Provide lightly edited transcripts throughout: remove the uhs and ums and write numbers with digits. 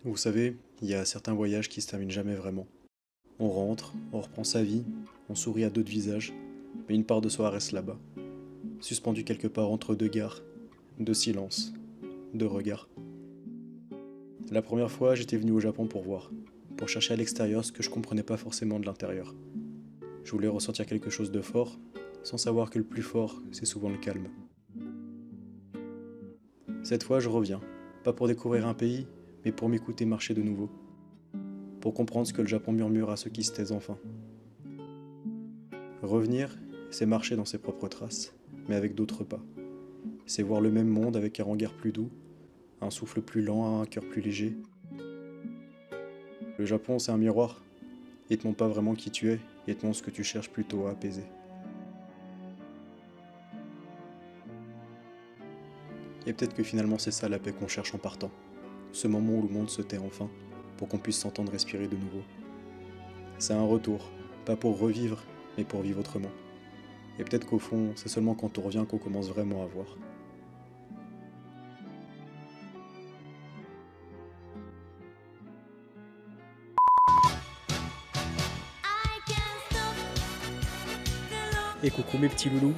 Vous savez, il y a certains voyages qui se terminent jamais vraiment. On rentre, on reprend sa vie, on sourit à d'autres visages, mais une part de soi reste là-bas, suspendue quelque part entre deux gares, deux silences, deux regards. La première fois, j'étais venu au Japon pour voir, pour chercher à l'extérieur ce que je comprenais pas forcément de l'intérieur. Je voulais ressentir quelque chose de fort, sans savoir que le plus fort, c'est souvent le calme. Cette fois, je reviens, pas pour découvrir un pays, mais pour m'écouter marcher de nouveau, pour comprendre ce que le Japon murmure à ceux qui se taisent enfin. Revenir, c'est marcher dans ses propres traces, mais avec d'autres pas. C'est voir le même monde avec un regard plus doux, un souffle plus lent, un cœur plus léger. Le Japon, c'est un miroir. Il te montre pas vraiment qui tu es, il te montre ce que tu cherches plutôt à apaiser. Et peut-être que finalement c'est ça la paix qu'on cherche en partant. Ce moment où le monde se tait enfin, pour qu'on puisse s'entendre respirer de nouveau. C'est un retour, pas pour revivre, mais pour vivre autrement. Et peut-être qu'au fond, c'est seulement quand on revient qu'on commence vraiment à voir. Et coucou mes petits loulous.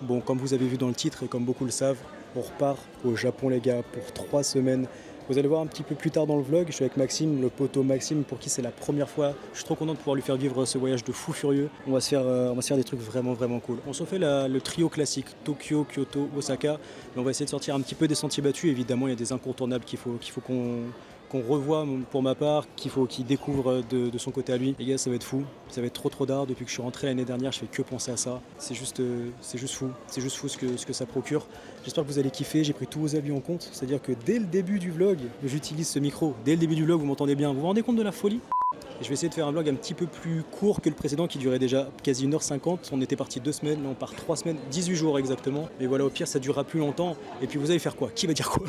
Bon, comme vous avez vu dans le titre et comme beaucoup le savent, on repart au Japon les gars pour 3 semaines. Vous allez voir un petit peu plus tard dans le vlog, je suis avec Maxime, le poteau Maxime pour qui c'est la première fois. Je suis trop content de pouvoir lui faire vivre ce voyage de fou furieux. On va se faire des trucs vraiment cool. On se fait le trio classique, Tokyo, Kyoto, Osaka. Mais on va essayer de sortir un petit peu des sentiers battus. Évidemment, il y a des incontournables qu'il faut qu'on revoit pour ma part, qu'il découvre de son côté à lui. Les gars, ça va être fou, ça va être trop d'art. Depuis que je suis rentré l'année dernière, je fais que penser à ça. C'est juste fou, ce que ça procure. J'espère que vous allez kiffer, j'ai pris tous vos avis en compte. C'est-à-dire que dès le début du vlog, j'utilise ce micro. Dès le début du vlog, vous m'entendez bien. Vous vous rendez compte de la folie ? Et je vais essayer de faire un vlog un petit peu plus court que le précédent qui durait déjà quasi 1h50. On était parti 2 semaines, là on part 3 semaines, 18 jours exactement. Mais voilà, au pire ça durera plus longtemps. Et puis vous allez faire quoi ? Qui va dire quoi ?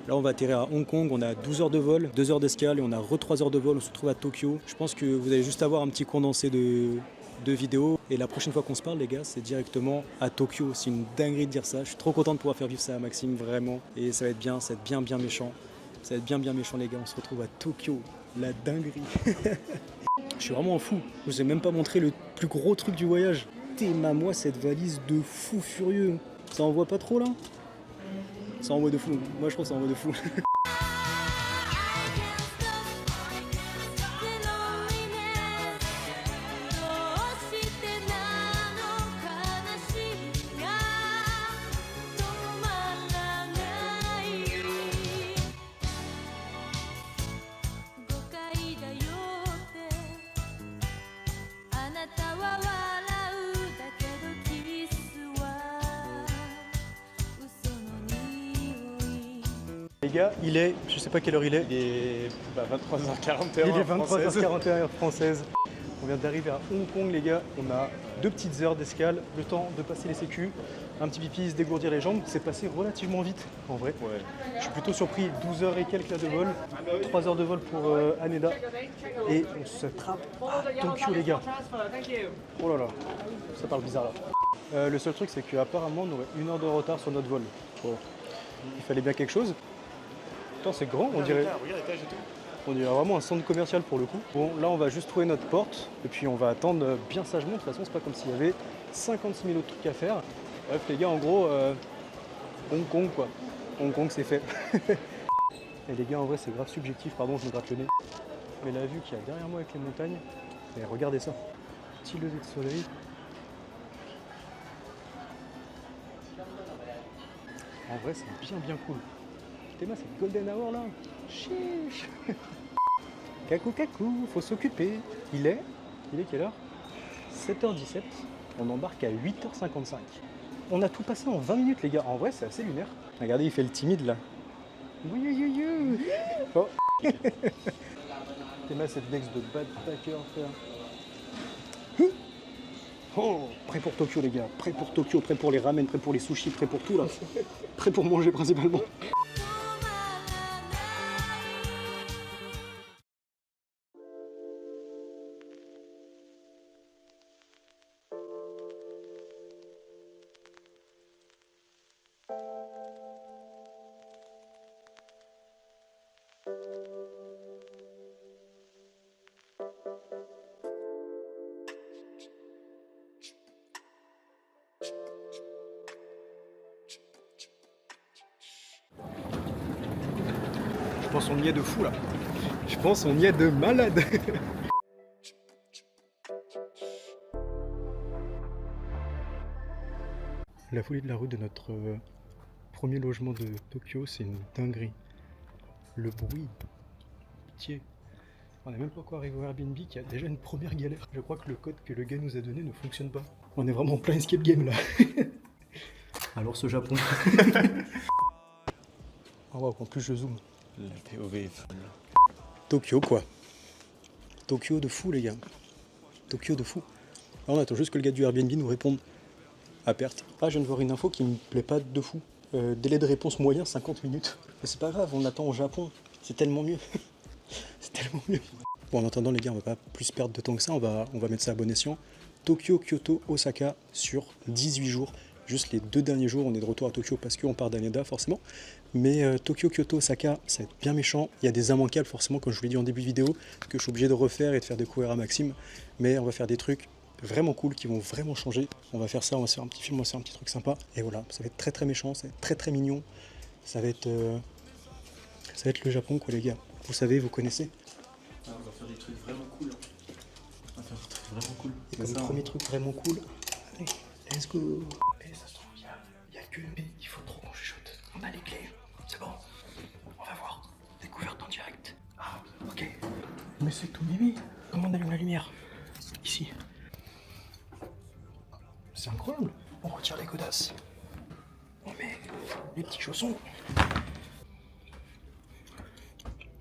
Là, on va atterrir à Hong Kong, on a 12 heures de vol, 2 heures d'escale et on a 3 heures de vol, on se retrouve à Tokyo. Je pense que vous allez juste avoir un petit condensé de vidéos. Et la prochaine fois qu'on se parle, les gars, c'est directement à Tokyo. C'est une dinguerie de dire ça. Je suis trop content de pouvoir faire vivre ça à Maxime, vraiment. Et ça va être bien, ça va être bien méchant. Ça va être bien méchant, les gars. On se retrouve à Tokyo. La dinguerie. Je suis vraiment un fou. Je vous ai même pas montré le plus gros truc du voyage. Moi cette valise de fou furieux. Ça envoie pas trop là ? Ça envoie de fou. Moi je trouve que ça envoie de fou. Les gars, il est, je sais pas quelle heure il est. Il est 23h41. Il est 23h41 heure française. On vient d'arriver à Hong Kong, les gars. On a 2 petites heures d'escale, le temps de passer les sécu, un petit pipi, se dégourdir les jambes. C'est passé relativement vite, en vrai. Ouais. Je suis plutôt surpris. 12 heures et quelques là de vol, 3 heures de vol pour Haneda. Et on se trappe à Tokyo, les gars. Oh là là, ça parle bizarre là. Le seul truc, c'est qu'apparemment, on aurait 1 heure de retard sur notre vol. Bon. Il fallait bien quelque chose. Putain, c'est grand, on dirait. Regarde l'étage et tout. On dirait vraiment un centre commercial pour le coup. Bon, là, on va juste trouver notre porte et puis on va attendre bien sagement. De toute façon, c'est pas comme s'il y avait 56 000 autres trucs à faire. Bref, les gars, en gros, Hong Kong quoi. Hong Kong, c'est fait. Et les gars, en vrai, c'est grave subjectif. Pardon, je me gratte le nez. Mais la vue qu'il y a derrière moi avec les montagnes, mais regardez ça. Petit lever de soleil. En vrai, c'est bien cool. Putain, c'est Golden Hour là. Chiche. Kakou, faut s'occuper. Il est quelle heure? 7h17. On embarque à 8h55. On a tout passé en 20 minutes, les gars. En vrai, c'est assez lunaire. Regardez, il fait le timide là. Oui. Oh. Théma, cette next de backpacker, frère. Oh, prêt pour Tokyo, les gars. Prêt pour Tokyo, prêt pour les ramen, prêt pour les sushis, prêt pour tout là. Prêt pour manger principalement. pense qu'on y est de fou là. Je pense qu'on y est de malade. La folie de la rue de notre premier logement de Tokyo, c'est une dinguerie. Le bruit. Pitié. On n'est même pas encore arrivé au Airbnb qui a déjà une première galère. Je crois que le code que le gars nous a donné ne fonctionne pas. On est vraiment en plein escape game là. Alors ce Japon. Oh wow, en plus je zoome. Le POV est fun. Tokyo quoi. Tokyo de fou les gars. Tokyo de fou. Là, on attend juste que le gars du Airbnb nous réponde à perte. Ah, je viens de voir une info qui me plaît pas de fou. Délai de réponse moyen 50 minutes. Mais c'est pas grave, on attend au Japon. C'est tellement mieux. C'est tellement mieux. Bon, en attendant les gars, on va pas plus perdre de temps que ça. On va mettre ça à bon escient. Tokyo, Kyoto, Osaka sur 18 jours. Juste les 2 derniers jours, on est de retour à Tokyo parce qu'on part d'Haneda forcément. Mais Tokyo, Kyoto, Osaka, ça va être bien méchant. Il y a des immanquables forcément, comme je vous l'ai dit en début de vidéo, que je suis obligé de refaire et de faire découvrir à Maxime. Mais on va faire des trucs vraiment cool qui vont vraiment changer. On va faire ça, on va se faire un petit film, on va se faire un petit truc sympa. Et voilà, ça va être très très méchant, ça va être très très mignon. Ça va être le Japon quoi les gars. Vous savez, vous connaissez. Ah, on va faire des trucs vraiment cool. On va faire des trucs vraiment cool. Et comme premier truc vraiment cool, allez, let's go. Et ça se trouve, il y a que une bille, il faut trop qu'on chuchote. On a les clés, c'est bon. On va voir. Découverte en direct. Ah, ok. Mais c'est tout mimi. Comment on allume la lumière? Ici. C'est incroyable. On retire les godasses. On met les petits chaussons.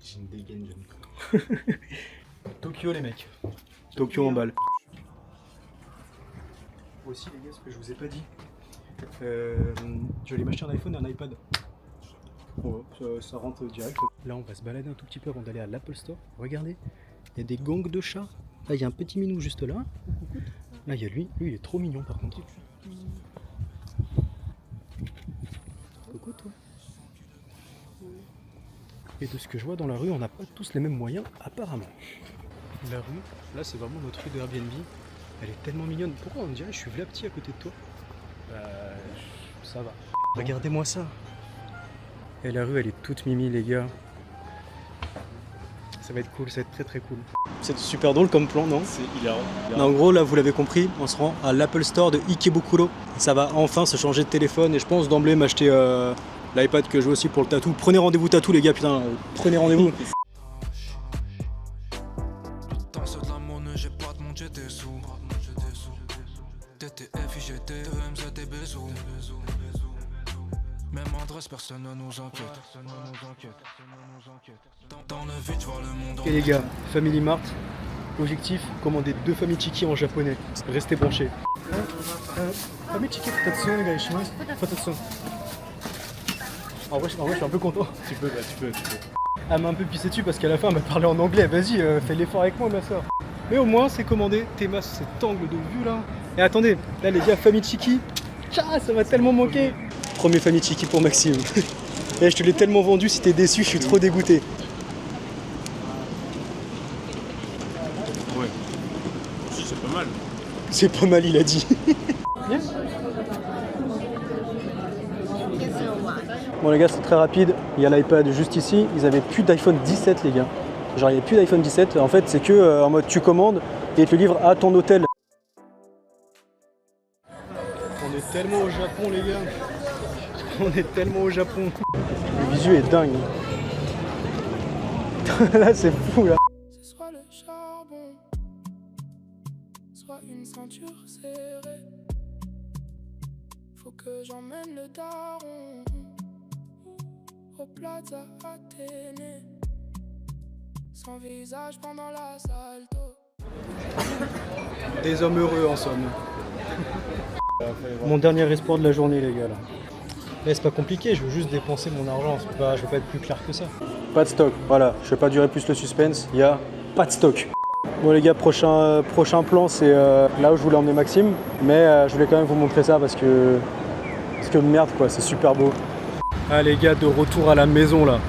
J'ai une dégaine, j'aime. Tokyo les mecs. Tokyo en balle. Aussi les gars, ce que je vous ai pas dit. Je vais aller m'acheter un iPhone et un iPad. Bon, ça rentre direct. Là on va se balader un tout petit peu avant d'aller à l'Apple Store. Regardez, il y a des gangs de chats. Là il y a un petit minou juste là. Là il y a lui il est trop mignon par contre. Coucou toi. Et de ce que je vois dans la rue, on n'a pas tous les mêmes moyens, apparemment. La rue, là c'est vraiment notre rue de Airbnb. Elle est tellement mignonne. Pourquoi on dirait que je suis v'là petit à côté de toi? Ça va. Regardez-moi ça. Et la rue elle est toute mimi les gars. Ça va être cool, ça va être très très cool. C'est super drôle comme plan, non? C'est hilarant. En gros, là, vous l'avez compris, on se rend à l'Apple Store de Ikebukuro. Ça va enfin se changer de téléphone et je pense d'emblée m'acheter l'iPad que je veux aussi pour le tatou. Prenez rendez-vous tatou, les gars, putain, prenez rendez-vous. Dans ce de la monnaie, j'ai pas de monde, j'ai des sous. TTF, IGT, EMZ, des bisous. Même adresse, personne ne nous enquête. Dans le vide, je vois le monde en... Et les gars, Family Mart, objectif, commander 2 familles chiki en japonais. Restez branchés. Famille chiki, Futatsu, les gars, Futatsu. En vrai, je suis un peu content. Tu peux. Elle m'a un peu pissé dessus parce qu'à la fin, elle m'a parlé en anglais. Vas-y, fais l'effort avec moi, ma soeur. Mais au moins, c'est commandé. Théma, cet angle de vue là. Et attendez, là, les gars, famille chiki. Tcha, ça va tellement manquer. Premier famille chiki pour Maxime. Et je te l'ai tellement vendu, si t'es déçu, je suis trop dégoûté. Ouais. C'est pas mal. C'est pas mal, il a dit. Bon les gars, c'est très rapide. Il y a l'iPad juste ici. Ils avaient plus d'iPhone 17 les gars. Genre il n'y a plus d'iPhone 17. En fait, c'est que en mode tu commandes et ils te le livrent à ton hôtel. On est tellement au Japon les gars. On est tellement au Japon. Le visu est dingue. Là c'est fou là. C'est soit le charbon, soit une ceinture serrée. Faut que j'emmène le daron au Plaza Athénée. Son visage pendant l'assalto. Des hommes heureux en somme. Mon dernier espoir de la journée les gars là. Mais c'est pas compliqué, je veux juste dépenser mon argent, je veux pas être plus clair que ça. Pas de stock, voilà, je vais pas durer plus le suspense, il y a pas de stock. Bon les gars, prochain plan c'est là où je voulais emmener Maxime, mais je voulais quand même vous montrer ça parce que merde quoi, c'est super beau. Ah les gars, de retour à la maison là.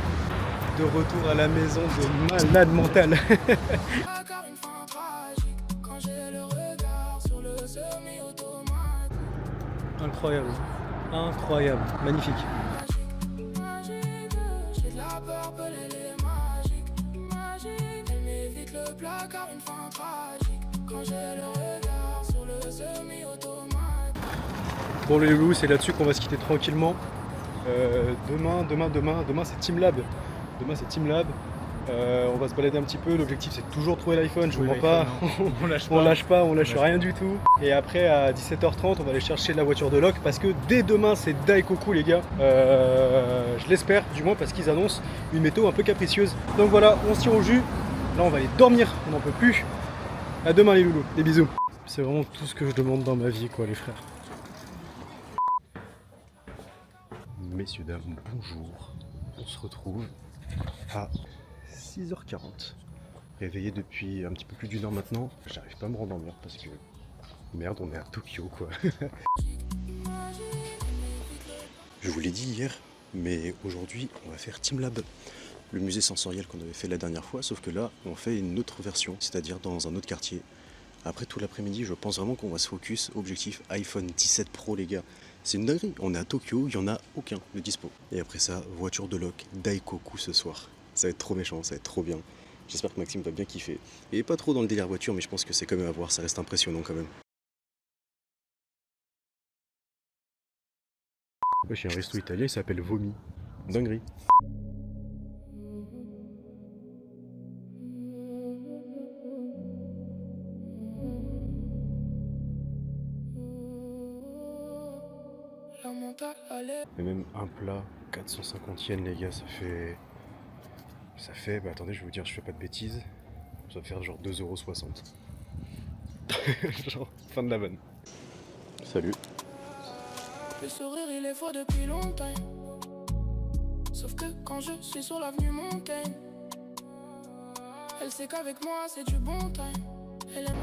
De retour à la maison de malade mental. Encore une fin tragique quand j'ai le regard sur le semi-automate. Incroyable, incroyable, magnifique. Magique, j'ai de la peur, peler les placard une fin tragique. Quand j'ai le regard sur le semi-automatique. Bon les loulous, c'est là-dessus qu'on va se quitter tranquillement. Demain c'est Team Lab. Demain c'est Team Lab. On va se balader un petit peu. L'objectif c'est de toujours trouver l'iPhone. Je vous mens pas. On lâche rien du tout. Et après à 17h30 on va aller chercher la voiture de Locke parce que dès demain c'est Daikoku les gars. Je l'espère du moins parce qu'ils annoncent une météo un peu capricieuse. Donc voilà, on se tire au jus. Là on va aller dormir, on n'en peut plus. À demain les loulous, des bisous. C'est vraiment tout ce que je demande dans ma vie quoi les frères. Messieurs, dames, bonjour. On se retrouve à 6h40. Réveillé depuis un petit peu plus d'une heure maintenant. J'arrive pas à me rendormir parce que... Merde, on est à Tokyo quoi. Je vous l'ai dit hier, mais aujourd'hui on va faire Team Lab. Le musée sensoriel qu'on avait fait la dernière fois, sauf que là on fait une autre version, c'est-à-dire dans un autre quartier. Après tout l'après-midi, je pense vraiment qu'on va se focus. Objectif iPhone 17 Pro les gars. C'est une dinguerie, on est à Tokyo, il n'y en a aucun de dispo. Et après ça, voiture de Locke, Daikoku ce soir. Ça va être trop méchant, ça va être trop bien. J'espère que Maxime va bien kiffer. Et pas trop dans le délire voiture, mais je pense que c'est quand même à voir, ça reste impressionnant quand même. Ouais, j'ai un resto italien, il s'appelle Vomi. Dinguerie. Et même un plat, 450 yens les gars, ça fait, bah attendez je vais vous dire, je fais pas de bêtises, ça va faire genre 2,60 €. Genre, fin de la vanne. Salut. Le sourire il est faux depuis longtemps. Sauf que quand je suis sur l'avenue Montaigne, elle sait qu'avec moi c'est du bon temps. Elle aime.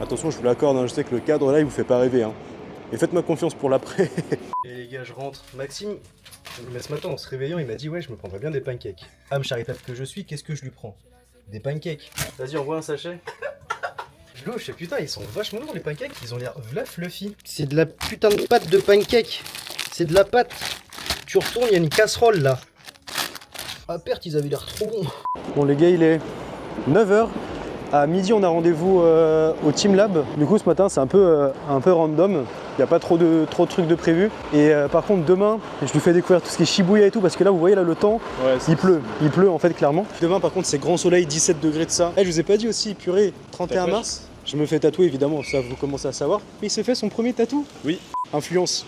Attention, je vous l'accorde, hein, je sais que le cadre là il vous fait pas rêver. Hein. Et faites-moi confiance pour l'après. Et les gars, je rentre. Maxime, mais ce matin en se réveillant, il m'a dit ouais, je me prendrais bien des pancakes. Âme charitable que je suis, qu'est-ce que je lui prends? Des pancakes. Vas-y, envoie un sachet. Louche, putain, ils sont vachement lourds les pancakes, ils ont l'air v'là fluffy. C'est de la putain de pâte de pancake. C'est de la pâte. Tu retournes, il y a une casserole là. À perte, ils avaient l'air trop bons. Bon les gars, il est 9h. À midi, on a rendez-vous au Team Lab. Du coup, ce matin, c'est un peu random. Il n'y a pas trop de trucs de prévu. Et par contre, demain, je lui fais découvrir tout ce qui est Shibuya et tout. Parce que là, vous voyez, là, le temps, ouais, il pleut. Il pleut, en fait, clairement. Demain, par contre, c'est grand soleil, 17 degrés de ça. Je vous ai pas dit aussi, purée, 31 mars. Je me fais tatouer, évidemment. Ça, vous commencez à savoir. Mais il s'est fait son premier tatou. Oui. Influence.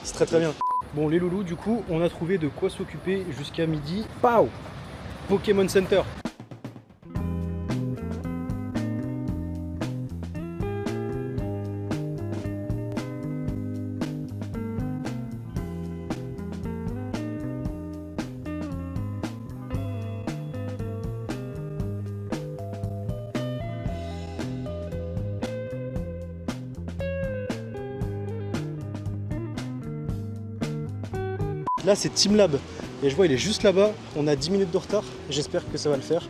C'est très très bien. Bon, les loulous, du coup, on a trouvé de quoi s'occuper jusqu'à midi. Pow! Pokémon Center. Là c'est Team Lab et je vois il est juste là-bas, on a 10 minutes de retard, j'espère que ça va le faire.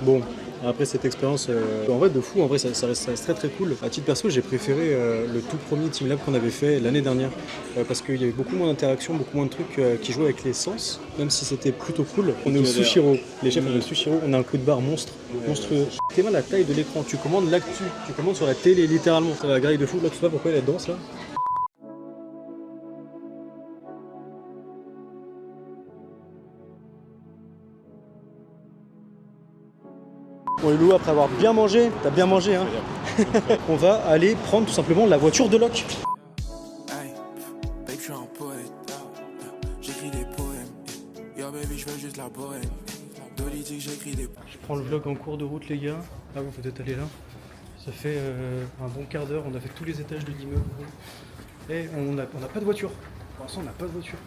Bon, après cette expérience, en vrai de fou, en vrai ça reste très très cool. À titre perso, j'ai préféré le tout premier Team Lab qu'on avait fait l'année dernière parce qu'il y avait beaucoup moins d'interactions, beaucoup moins de trucs qui jouaient avec les sens, même si c'était plutôt cool. On est au Sushiro, les chefs on est au Sushiro, on a un coup de barre monstrueux. T'es mal la taille de l'écran, tu commandes l'actu, tu commandes sur la télé littéralement. Ça va grille de fou, là tu vois pourquoi il y a la danse là. Bon les loulous, après avoir bien mangé, t'as bien mangé hein. On va aller prendre tout simplement la voiture de Locke. Hey, babe, je suis un poète. J'écris des poèmes. Yo, baby, je veux juste la bohème. Dolly dit que j'écris des. Je prends le vlog en cours de route les gars. Ah vous peut-être aller là. Ça fait un bon quart d'heure, on a fait tous les étages de l'immeuble. Et on n'a pas de voiture. Pour l'instant on n'a pas de voiture.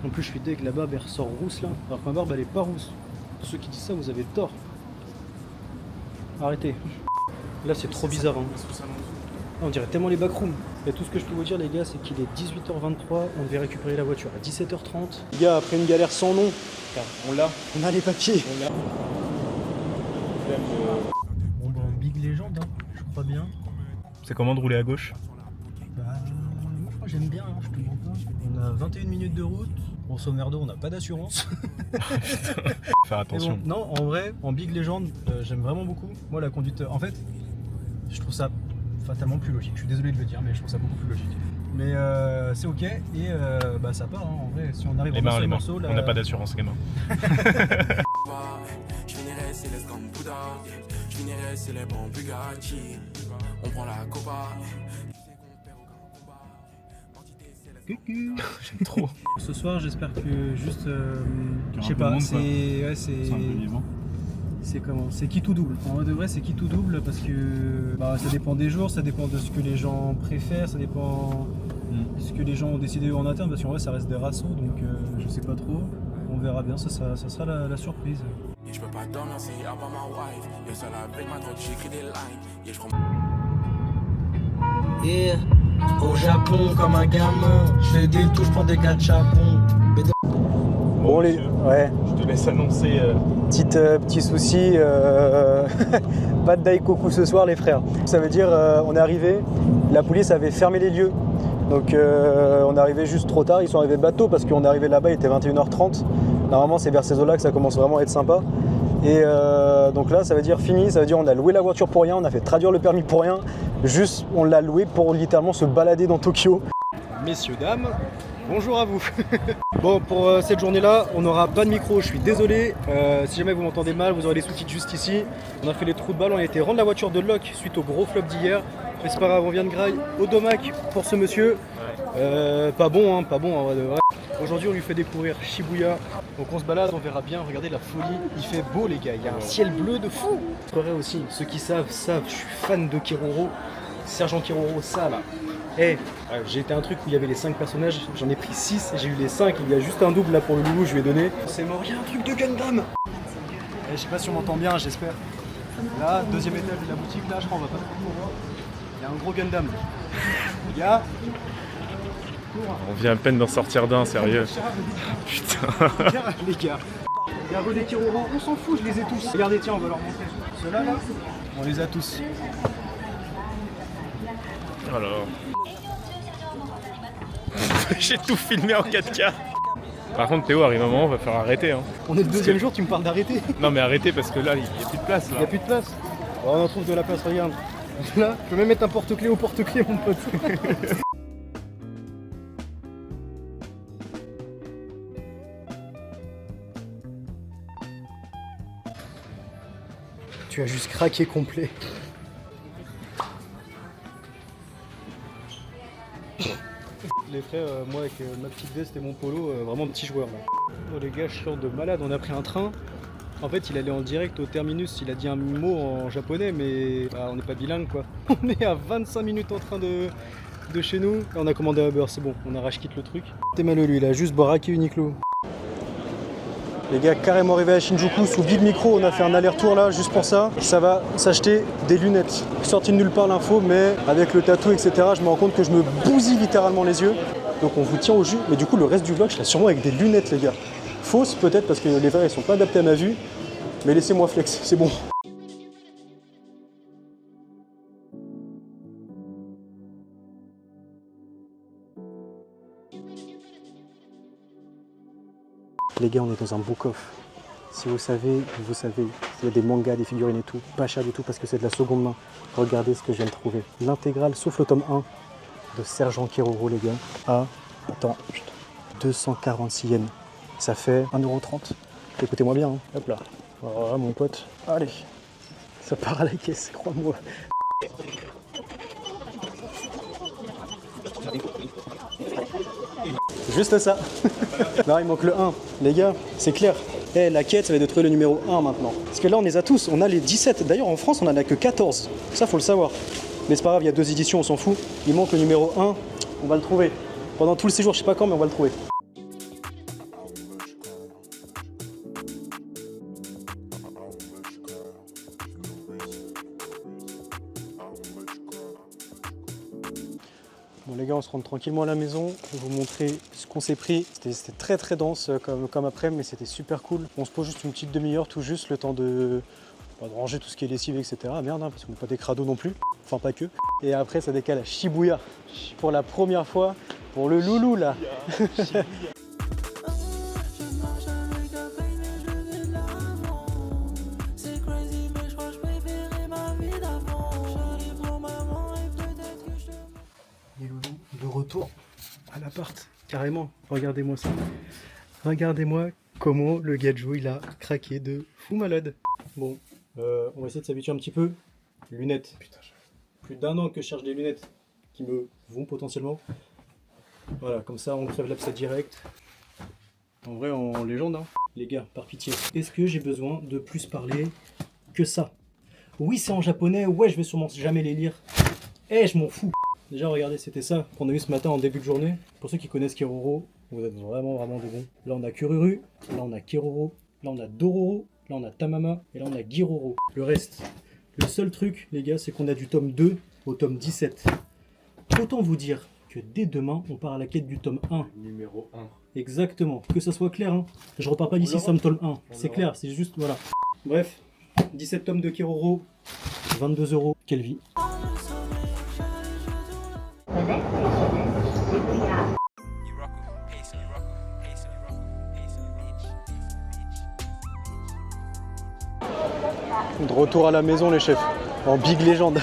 En plus je suis deg, la barbe elle ressort rousse là. Alors que ma barbe elle est pas rousse. Ceux qui disent ça vous avez tort. Arrêtez. Là c'est trop bizarre hein. On dirait tellement les backrooms. Et tout ce que je peux vous dire les gars, c'est qu'il est 18h23, on devait récupérer la voiture à 17h30. Les gars, après une galère sans nom, On l'a. on a les papiers. On l'a. Bon bah Big Legend, hein, je crois bien. C'est comment de rouler à gauche? Bah moi j'aime bien, hein, je te mens pas. On a 21 minutes de route. Grosso merdo, on n'a pas d'assurance. Faire attention. Bon, non, en vrai, en Big Legend, j'aime vraiment beaucoup. Moi la conduite, en fait, je trouve ça fatalement plus logique. Je suis désolé de le dire, mais je trouve ça beaucoup plus logique. Mais c'est ok, et bah ça part, hein, en vrai, si on arrive Les à mains, les mains. morceau, là, On n'a pas d'assurance, les mains. Je finirai c'est les comme Bouddha. Je finirai c'est les bons Bugatti. On prend la copa. J'aime trop. Ce soir, j'espère que juste, je sais un peu de pas, monde, c'est, quoi. ouais, C'est un peu vivant. c'est comment, c'est qui tout double. En vrai de vrai, c'est qui tout double parce que bah, ça dépend des jours, ça dépend de ce que les gens préfèrent, ça dépend de ce que les gens ont décidé en interne parce qu'en vrai, ça reste des rassos, donc je sais pas trop. On verra bien, ça sera la surprise. Et je peux pas dormir si y'a pas ma wife. Y'a seul avec ma drogue, j'écris des lines. Et je prends. Yeah. Au Japon comme un gamin, je fais des touches pour des gars de Japon. Bon les, ouais, Je te laisse annoncer. petit souci, pas de daikoku ce soir les frères. Ça veut dire on est arrivé, la police avait fermé les lieux. Donc on est arrivé juste trop tard, ils sont arrivés bateau parce qu'on est arrivé là-bas, il était 21h30. Normalement c'est vers ces eaux-là que ça commence vraiment à être sympa. Et donc là ça veut dire fini, ça veut dire on a loué la voiture pour rien, on a fait traduire le permis pour rien. Juste on l'a loué pour littéralement se balader dans Tokyo. Messieurs, dames, bonjour à vous. Bon, pour cette journée-là, on n'aura pas de micro, je suis désolé. Si jamais vous m'entendez mal, vous aurez les sous-titres juste ici. On a fait les trous de balle, on a été rendre la voiture de Locke suite au gros flop d'hier. Mais c'est pas grave, on vient de graille au domac pour ce monsieur. Pas bon en vrai de vrai. Aujourd'hui, on lui fait découvrir Shibuya. Donc on se balade, on verra bien. Regardez la folie, il fait beau les gars, il y a un ciel bleu de fou. C'est vrai aussi, ceux qui savent, je suis fan de Kiroro. Sergent Kiroro, ça là. J'ai été un truc où il y avait les 5 personnages, j'en ai pris 6 et j'ai eu les 5, il y a juste un double là pour le loulou, je lui ai donné. C'est mort, il y a un truc de Gundam. Je sais pas si on m'entend bien, j'espère. Là, deuxième étage de la boutique, là je crois on va pas trop loin. Il y a un gros Gundam. Les gars. On vient à peine d'en sortir d'un, sérieux. Putain. Les gars. Il y a des Kiroro, on s'en fout, je les ai tous. Regardez, tiens, on va leur montrer. Ceux-là, là, on les a tous. Alors. J'ai tout filmé en 4K. Par contre, Théo, arrive un moment, on va faire arrêter. Hein. On est le deuxième jour, tu me parles d'arrêter. Non, mais arrêtez parce que là, il n'y a plus de place. Il n'y Là. a plus de place. Oh, on en trouve de la place, regarde. Là, je peux même mettre un porte-clés au porte-clés, mon pote. Tu as juste craqué complet. Les frères, moi avec ma petite veste et mon polo, vraiment petit joueur là. Oh les gars, je suis de malade, on a pris un train. En fait, il allait en direct au terminus, il a dit un mot en japonais, mais bah, on n'est pas bilingue quoi. On est à 25 minutes en train de chez nous. Et on a commandé un Uber, c'est bon, on a rage quitte le truc. T'es malheureux lui, il a juste braqué Uniqlo. Les gars, carrément arrivé à Shinjuku sous Big Micro, on a fait un aller-retour là juste pour ça. Ça va s'acheter des lunettes. Sorti de nulle part l'info, mais avec le tatou, etc., je me rends compte que je me bousille littéralement les yeux. Donc on vous tient au jus, mais du coup le reste du vlog, je serai sûrement avec des lunettes les gars. Fausses peut-être parce que les verres ils sont pas adaptés à ma vue, mais laissez-moi flex, c'est bon. Les gars, on est dans un book-off. Si vous savez, vous savez. Il y a des mangas, des figurines et tout. Pas cher du tout parce que c'est de la seconde main. Regardez ce que je viens de trouver. L'intégrale, sauf le tome 1 de Sergent Kiroro, les gars. À, attends, 246 yens. Ça fait 1,30 €. Écoutez-moi bien, hein. Hop là. Voilà, mon pote. Allez. Ça part à la caisse, crois-moi. Juste ça. Non, il manque le 1. Les gars, c'est clair. Eh, la quête, ça va être de trouver le numéro 1 maintenant. Parce que là, on les a tous. On a les 17. D'ailleurs, en France, on en a que 14. Ça, faut le savoir. Mais c'est pas grave, il y a 2 éditions, on s'en fout. Il manque le numéro 1. On va le trouver. Pendant tout le séjour, je sais pas quand, mais on va le trouver. Bon les gars, on se rentre tranquillement à la maison. Je vais vous montrer ce qu'on s'est pris. C'était très très dense comme après, mais c'était super cool. On se pose juste une petite demi-heure, tout juste, le temps de ranger tout ce qui est lessive, etc. Merde, hein, parce qu'on n'est pas des crados non plus. Enfin, pas que. Et après, ça décale à Shibuya. Pour la première fois, pour le loulou là. De retour à l'appart, carrément. Regardez-moi ça. Regardez-moi comment le gadjo il a craqué de fou malade. Bon, on va essayer de s'habituer un petit peu. Lunettes. Putain, plus d'1 an que je cherche des lunettes qui me vont potentiellement. Voilà, comme ça on crève l'abcès direct. En vrai, en légende, hein. Les gars, par pitié. Est-ce que j'ai besoin de plus parler que ça? Oui, c'est en japonais. Ouais, je vais sûrement jamais les lire. Eh, je m'en fous. Déjà, regardez, c'était ça qu'on a eu ce matin en début de journée. Pour ceux qui connaissent Keroro, vous êtes vraiment des bons. Là, on a Kururu, là, on a Keroro, là, on a Dororo, là, on a Tamama, et là, on a Giroro. Le reste, le seul truc, les gars, c'est qu'on a du tome 2 au tome 17. Autant vous dire que dès demain, on part à la quête du tome 1. Numéro 1. Exactement, que ça soit clair, hein. Je repars pas d'ici sans le tome 1. C'est clair, c'est juste, voilà. Bref, 17 tomes de Keroro, 22 €. Quelle vie. De retour à la maison les chefs, en big légende.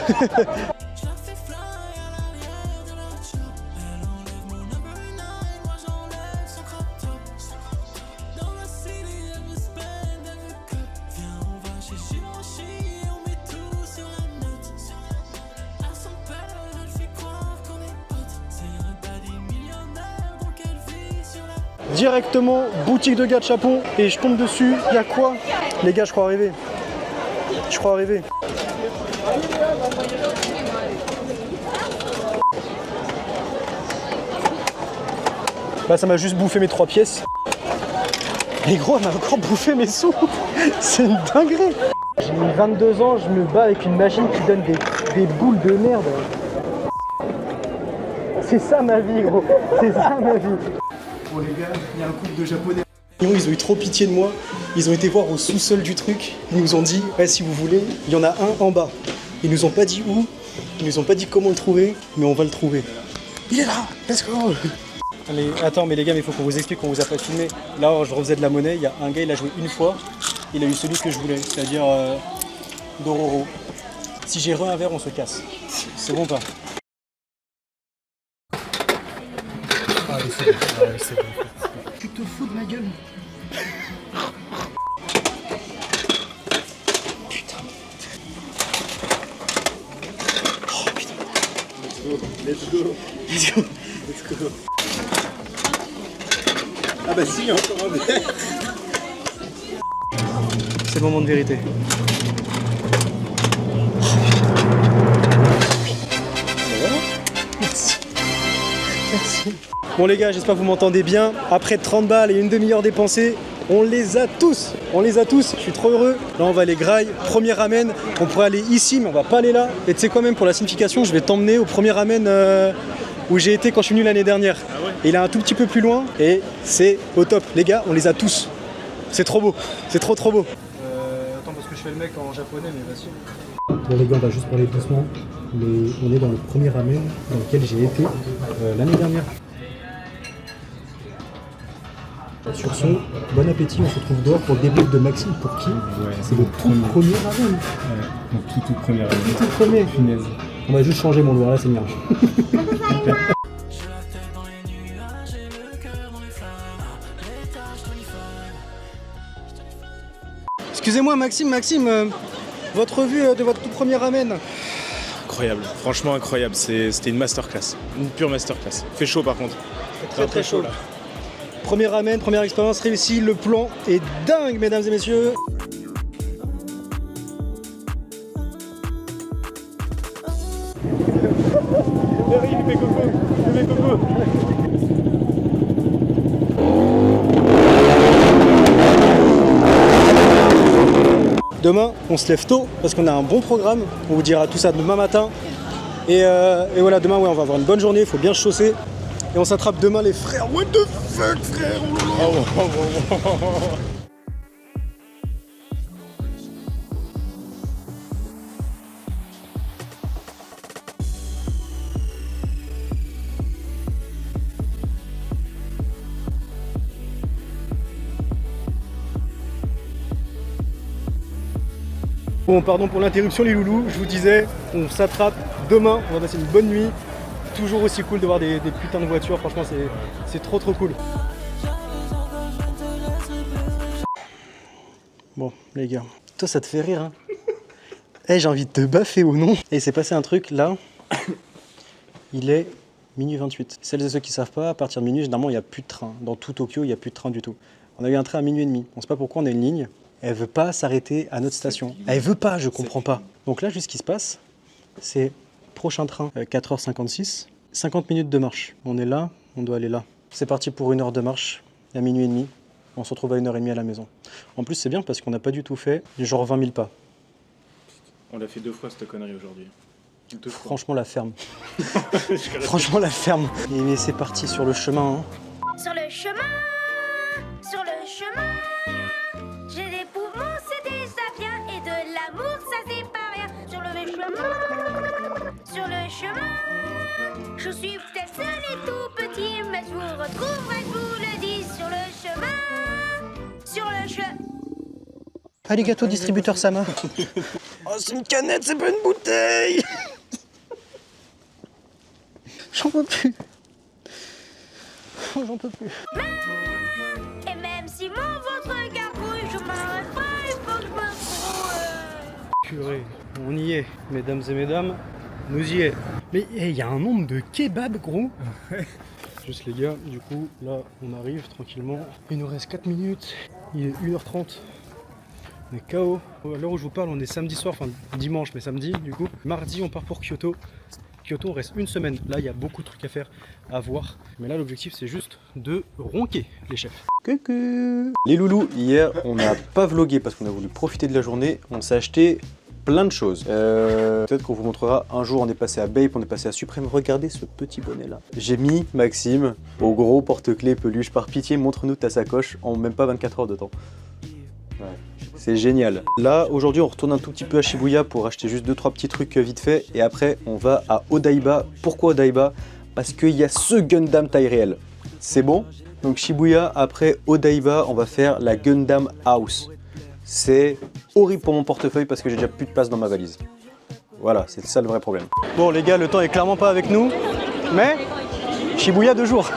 Directement, boutique de gachapon, et je tombe dessus, il y a quoi? Les gars, je crois rêver. Je crois rêver. Bah ça m'a juste bouffé mes 3 pièces. Et gros, elle m'a encore bouffé mes sous. C'est une dinguerie. J'ai 22 ans, je me bats avec une machine qui donne des boules de merde. C'est ça ma vie, gros. C'est ça ma vie. Bon les gars, il y a un couple de japonais. Ils ont eu trop pitié de moi. Ils ont été voir au sous-sol du truc. Ils nous ont dit, ouais, si vous voulez, il y en a un en bas. Ils nous ont pas dit où, ils nous ont pas dit comment le trouver, mais on va le trouver. Il est là, let's go. Allez, attends, mais les gars, il faut qu'on vous explique qu'on vous a pas filmé. Là, je refaisais de la monnaie. Il y a un gars, il a joué une fois. Il a eu celui que je voulais, c'est-à-dire Dororo. Si j'ai un verre, on se casse. C'est bon ou pas? Allez, c'est bon. Allez, c'est bon. Tu te fous de ma gueule? Putain. Oh putain. Let's go. Let's go. Let's go. Ah bah si, il y a encore un verre. C'est le moment de vérité. Merci. Merci. Bon les gars, j'espère que vous m'entendez bien. Après 30 balles et une demi-heure dépensée, on les a tous. On les a tous, je suis trop heureux. Là on va aller graille, premier ramen. On pourrait aller ici, mais on va pas aller là. Et tu sais quoi, même pour la signification, je vais t'emmener au premier ramen où j'ai été quand je suis venu l'année dernière. Ah ouais. Et il est un tout petit peu plus loin et c'est au top. Les gars, on les a tous. C'est trop beau, c'est trop beau. Attends parce que je fais le mec en japonais, mais vas-y. Bon les gars, on va juste parler doucement. Mais on est dans le premier ramen dans lequel j'ai été l'année dernière. Sur ce, bon appétit, on se retrouve dehors pour le débrief de Maxime. Pour qui? C'est le tout premier ramen. Ouais, donc tout premier ramen. Tout premier. Punaise. On va juste changer mon loir là, c'est bien. Excusez-moi Maxime, Votre revue de votre tout premier ramen. Incroyable, franchement incroyable. C'était une masterclass, une pure masterclass. Fait chaud par contre. Très très chaud là. Premier ramen, première expérience réussie, le plan est dingue mesdames et messieurs. Il fait coco. Demain, on se lève tôt parce qu'on a un bon programme. On vous dira tout ça demain matin. Et voilà, demain, ouais, on va avoir une bonne journée. Il faut bien se chausser. Et on s'attrape demain, les frères. What the fuck, frère? Bon, pardon pour l'interruption les loulous, je vous disais, on s'attrape demain, on va passer une bonne nuit. Toujours aussi cool de voir des putains de voitures, franchement c'est trop cool. Bon les gars, toi ça te fait rire hein. J'ai envie de te baffer ou non. Et il s'est passé un truc là, il est minuit 28. Celles et ceux qui savent pas, à partir de minuit, généralement il n'y a plus de train. Dans tout Tokyo, il n'y a plus de train du tout. On a eu un train à minuit et demi, on ne sait pas pourquoi on a une ligne. Elle veut pas s'arrêter à notre station. Elle veut pas, je comprends pas. Donc là, juste ce qui se passe, c'est prochain train, 4h56, 50 minutes de marche. On est là, on doit aller là. C'est parti pour 1 heure de marche, à minuit et demi. On se retrouve à 1h30 à la maison. En plus, c'est bien parce qu'on n'a pas du tout fait genre 20 000 pas. On l'a fait 2 fois cette connerie aujourd'hui. Franchement, la ferme. Franchement, la ferme. Et c'est parti sur le chemin. Hein. Sur le chemin. J'ai des poumons, c'est déjà bien. Et de l'amour, ça c'est pas rien. Sur le chemin, je suis peut-être seul et tout petit, mais je vous retrouverai, je vous le dis. Sur le chemin. Arigato, distributeur Sama. Oh, c'est une canette, c'est pas une bouteille. J'en peux plus. J'en peux plus. Et même si mon ventre gargouille, je m'arrête pas, il faut que je me trouve. Purée, on y est, mesdames et mesdames, nous y est. Mais il y a un nombre de kebabs, gros. Juste les gars, du coup, là, on arrive tranquillement. Il nous reste 4 minutes, il est 1h30. On est KO. À l'heure où je vous parle, on est samedi soir, enfin dimanche, mais samedi, du coup. Mardi, on part pour Kyoto. Kyoto, on reste 1 semaine. Là, il y a beaucoup de trucs à faire, à voir. Mais là, l'objectif, c'est juste de ronquer les chefs. Coucou les loulous, hier, on n'a pas vlogué parce qu'on a voulu profiter de la journée. On s'est acheté plein de choses. Peut-être qu'on vous montrera. Un jour, on est passé à Bape, on est passé à Supreme. Regardez ce petit bonnet-là. J'ai mis Maxime au gros porte-clés peluche. Par pitié, montre-nous ta sacoche en même pas 24 heures de temps. Ouais. C'est génial. Là, aujourd'hui, on retourne un tout petit peu à Shibuya pour acheter juste 2-3 petits trucs vite fait. Et après, on va à Odaiba. Pourquoi Odaiba? Parce qu'il y a ce Gundam taille réelle. C'est bon? Donc Shibuya, après Odaiba, on va faire la Gundam House. C'est horrible pour mon portefeuille parce que j'ai déjà plus de place dans ma valise. Voilà, c'est ça le vrai problème. Bon les gars, le temps est clairement pas avec nous. Mais Shibuya 2 jours.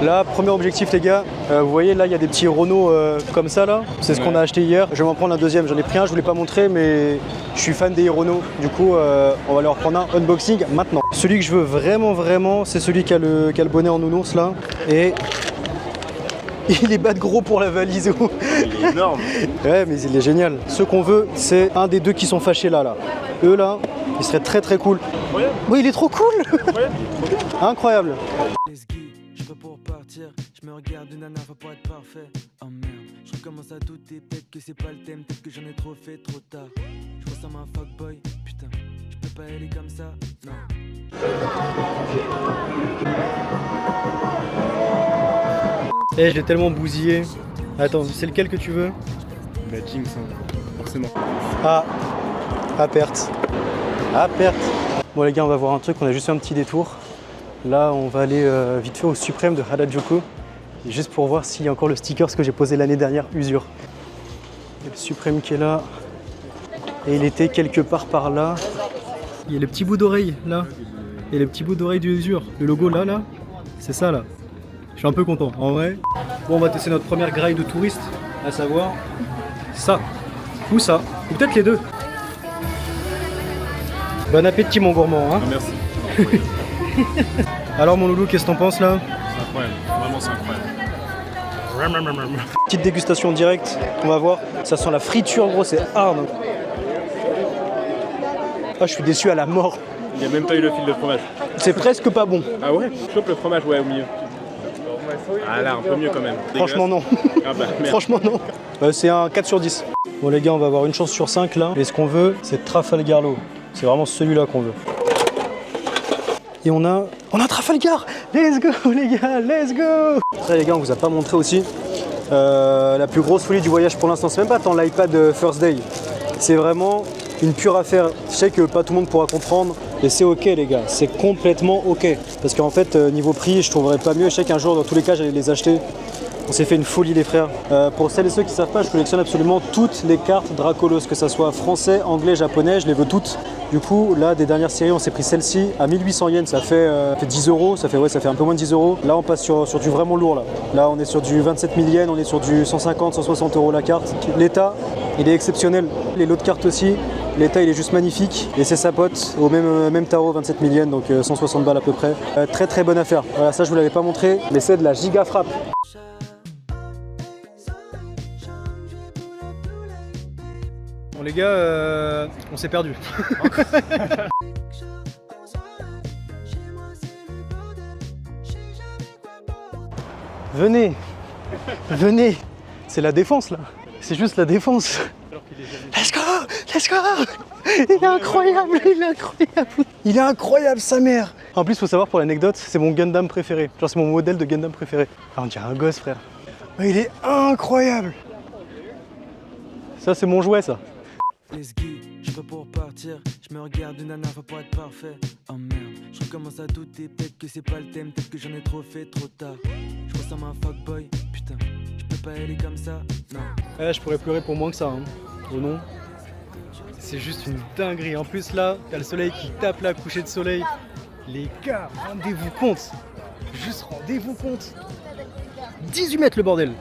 Là, premier objectif les gars, vous voyez là il y a des petits Renault comme ça là, c'est ce qu'on a acheté hier. Je vais m'en prendre un deuxième, j'en ai pris un, je vous l'ai pas montré mais je suis fan des Renault. Du coup on va leur prendre un unboxing maintenant. Celui que je veux vraiment, c'est celui qui a le bonnet en nounours là. Et il est bas de gros pour la valise. Il est énorme. Ouais mais il est génial. Ce qu'on veut c'est un des deux qui sont fâchés là. Eux là, ils seraient très cool. Incroyable. Oui il est trop cool. Incroyable, il est trop bien. Incroyable. Pour partir, je me regarde une nana pour être parfait. Oh merde, je recommence à douter, peut-être que c'est pas le thème, peut-être que j'en ai trop fait trop tard. Je ressemble à un fuckboy, putain, je peux pas aller comme ça, non. Je l'ai tellement bousillé. Attends, c'est lequel que tu veux? La Jinx, hein, forcément. À perte. À perte. Bon les gars, on va voir un truc, on a juste fait un petit détour. Là, on va aller vite fait au Supreme de Harajuku, juste pour voir s'il y a encore le sticker que j'ai posé l'année dernière, usure. Il y a le Supreme qui est là, et il était quelque part par là. Il y a les petits bouts d'oreilles là, et les petits bouts d'oreilles du usure. Le logo là, c'est ça là. Je suis un peu content, en vrai. Bon, on va tester notre première graille de touriste, à savoir ça, ou ça, ou peut-être les deux. Bon appétit mon gourmand. Hein. Merci. Alors mon loulou, qu'est-ce que t'en penses là? C'est incroyable. Vraiment, c'est incroyable. Petite dégustation directe, on va voir. Ça sent la friture gros, c'est hard. Ah, je suis déçu à la mort. Il n'y a même pas eu le fil de fromage. C'est presque pas bon. Ah ouais? Chope le fromage, ouais, au milieu. Ah là, un peu mieux quand même. Franchement non. Ah bah merde. Franchement non. C'est un 4 sur 10. Bon les gars, on va avoir une chance sur 5 là. Et ce qu'on veut, c'est Trafalgar-Law. C'est vraiment celui-là qu'on veut. Et on a Trafalgar. Let's go les gars, let's go. Ça les gars, on vous a pas montré aussi la plus grosse folie du voyage pour l'instant. C'est même pas tant l'iPad First Day. C'est vraiment une pure affaire. Je sais que pas tout le monde pourra comprendre. Et c'est ok les gars, c'est complètement ok. Parce qu'en fait, niveau prix, je trouverais pas mieux. Je sais qu'un jour, dans tous les cas, j'allais les acheter. On s'est fait une folie les frères. Pour celles et ceux qui savent pas, je collectionne absolument toutes les cartes Dracolos, que ça soit français, anglais, japonais, je les veux toutes. Du coup, là, des dernières séries, on s'est pris celle-ci à 1800 yens, ça fait 10 euros, ça fait un peu moins de 10 euros. Là, on passe sur du vraiment lourd là. Là, on est sur du 27 000 yens, on est sur du 150, 160 euros la carte. L'état, il est exceptionnel. Les lots de cartes aussi. L'état il est juste magnifique et c'est sa pote au même tarot 27 000 yens, donc 160 balles à peu près. Très très bonne affaire. Voilà, ça je vous l'avais pas montré, mais c'est de la giga frappe. Bon les gars, on s'est perdu. Venez, venez. C'est la défense là. C'est juste la défense. Let's go, let's go. Il est incroyable, il est incroyable. Il est incroyable sa mère. En plus, faut savoir pour l'anecdote, c'est mon Gundam préféré. Genre c'est mon modèle de Gundam préféré. Ah, on dirait un gosse frère. Mais il est incroyable. Ça c'est mon jouet ça. Let's go, je peux pour partir. Je me regarde une nana, faut pas être parfait. Oh merde, je recommence à douter. Peut-être que c'est pas le thème, peut-être que j'en ai trop fait trop tard. Je ressemble à un fuckboy, putain. Je peux pas aller comme ça, non. Je pourrais pleurer pour moins que ça, hein. Oh non. C'est juste une dinguerie. En plus là, t'as le soleil qui tape là, coucher de soleil. Les gars, rendez-vous compte. Juste rendez-vous compte. 18 mètres le bordel.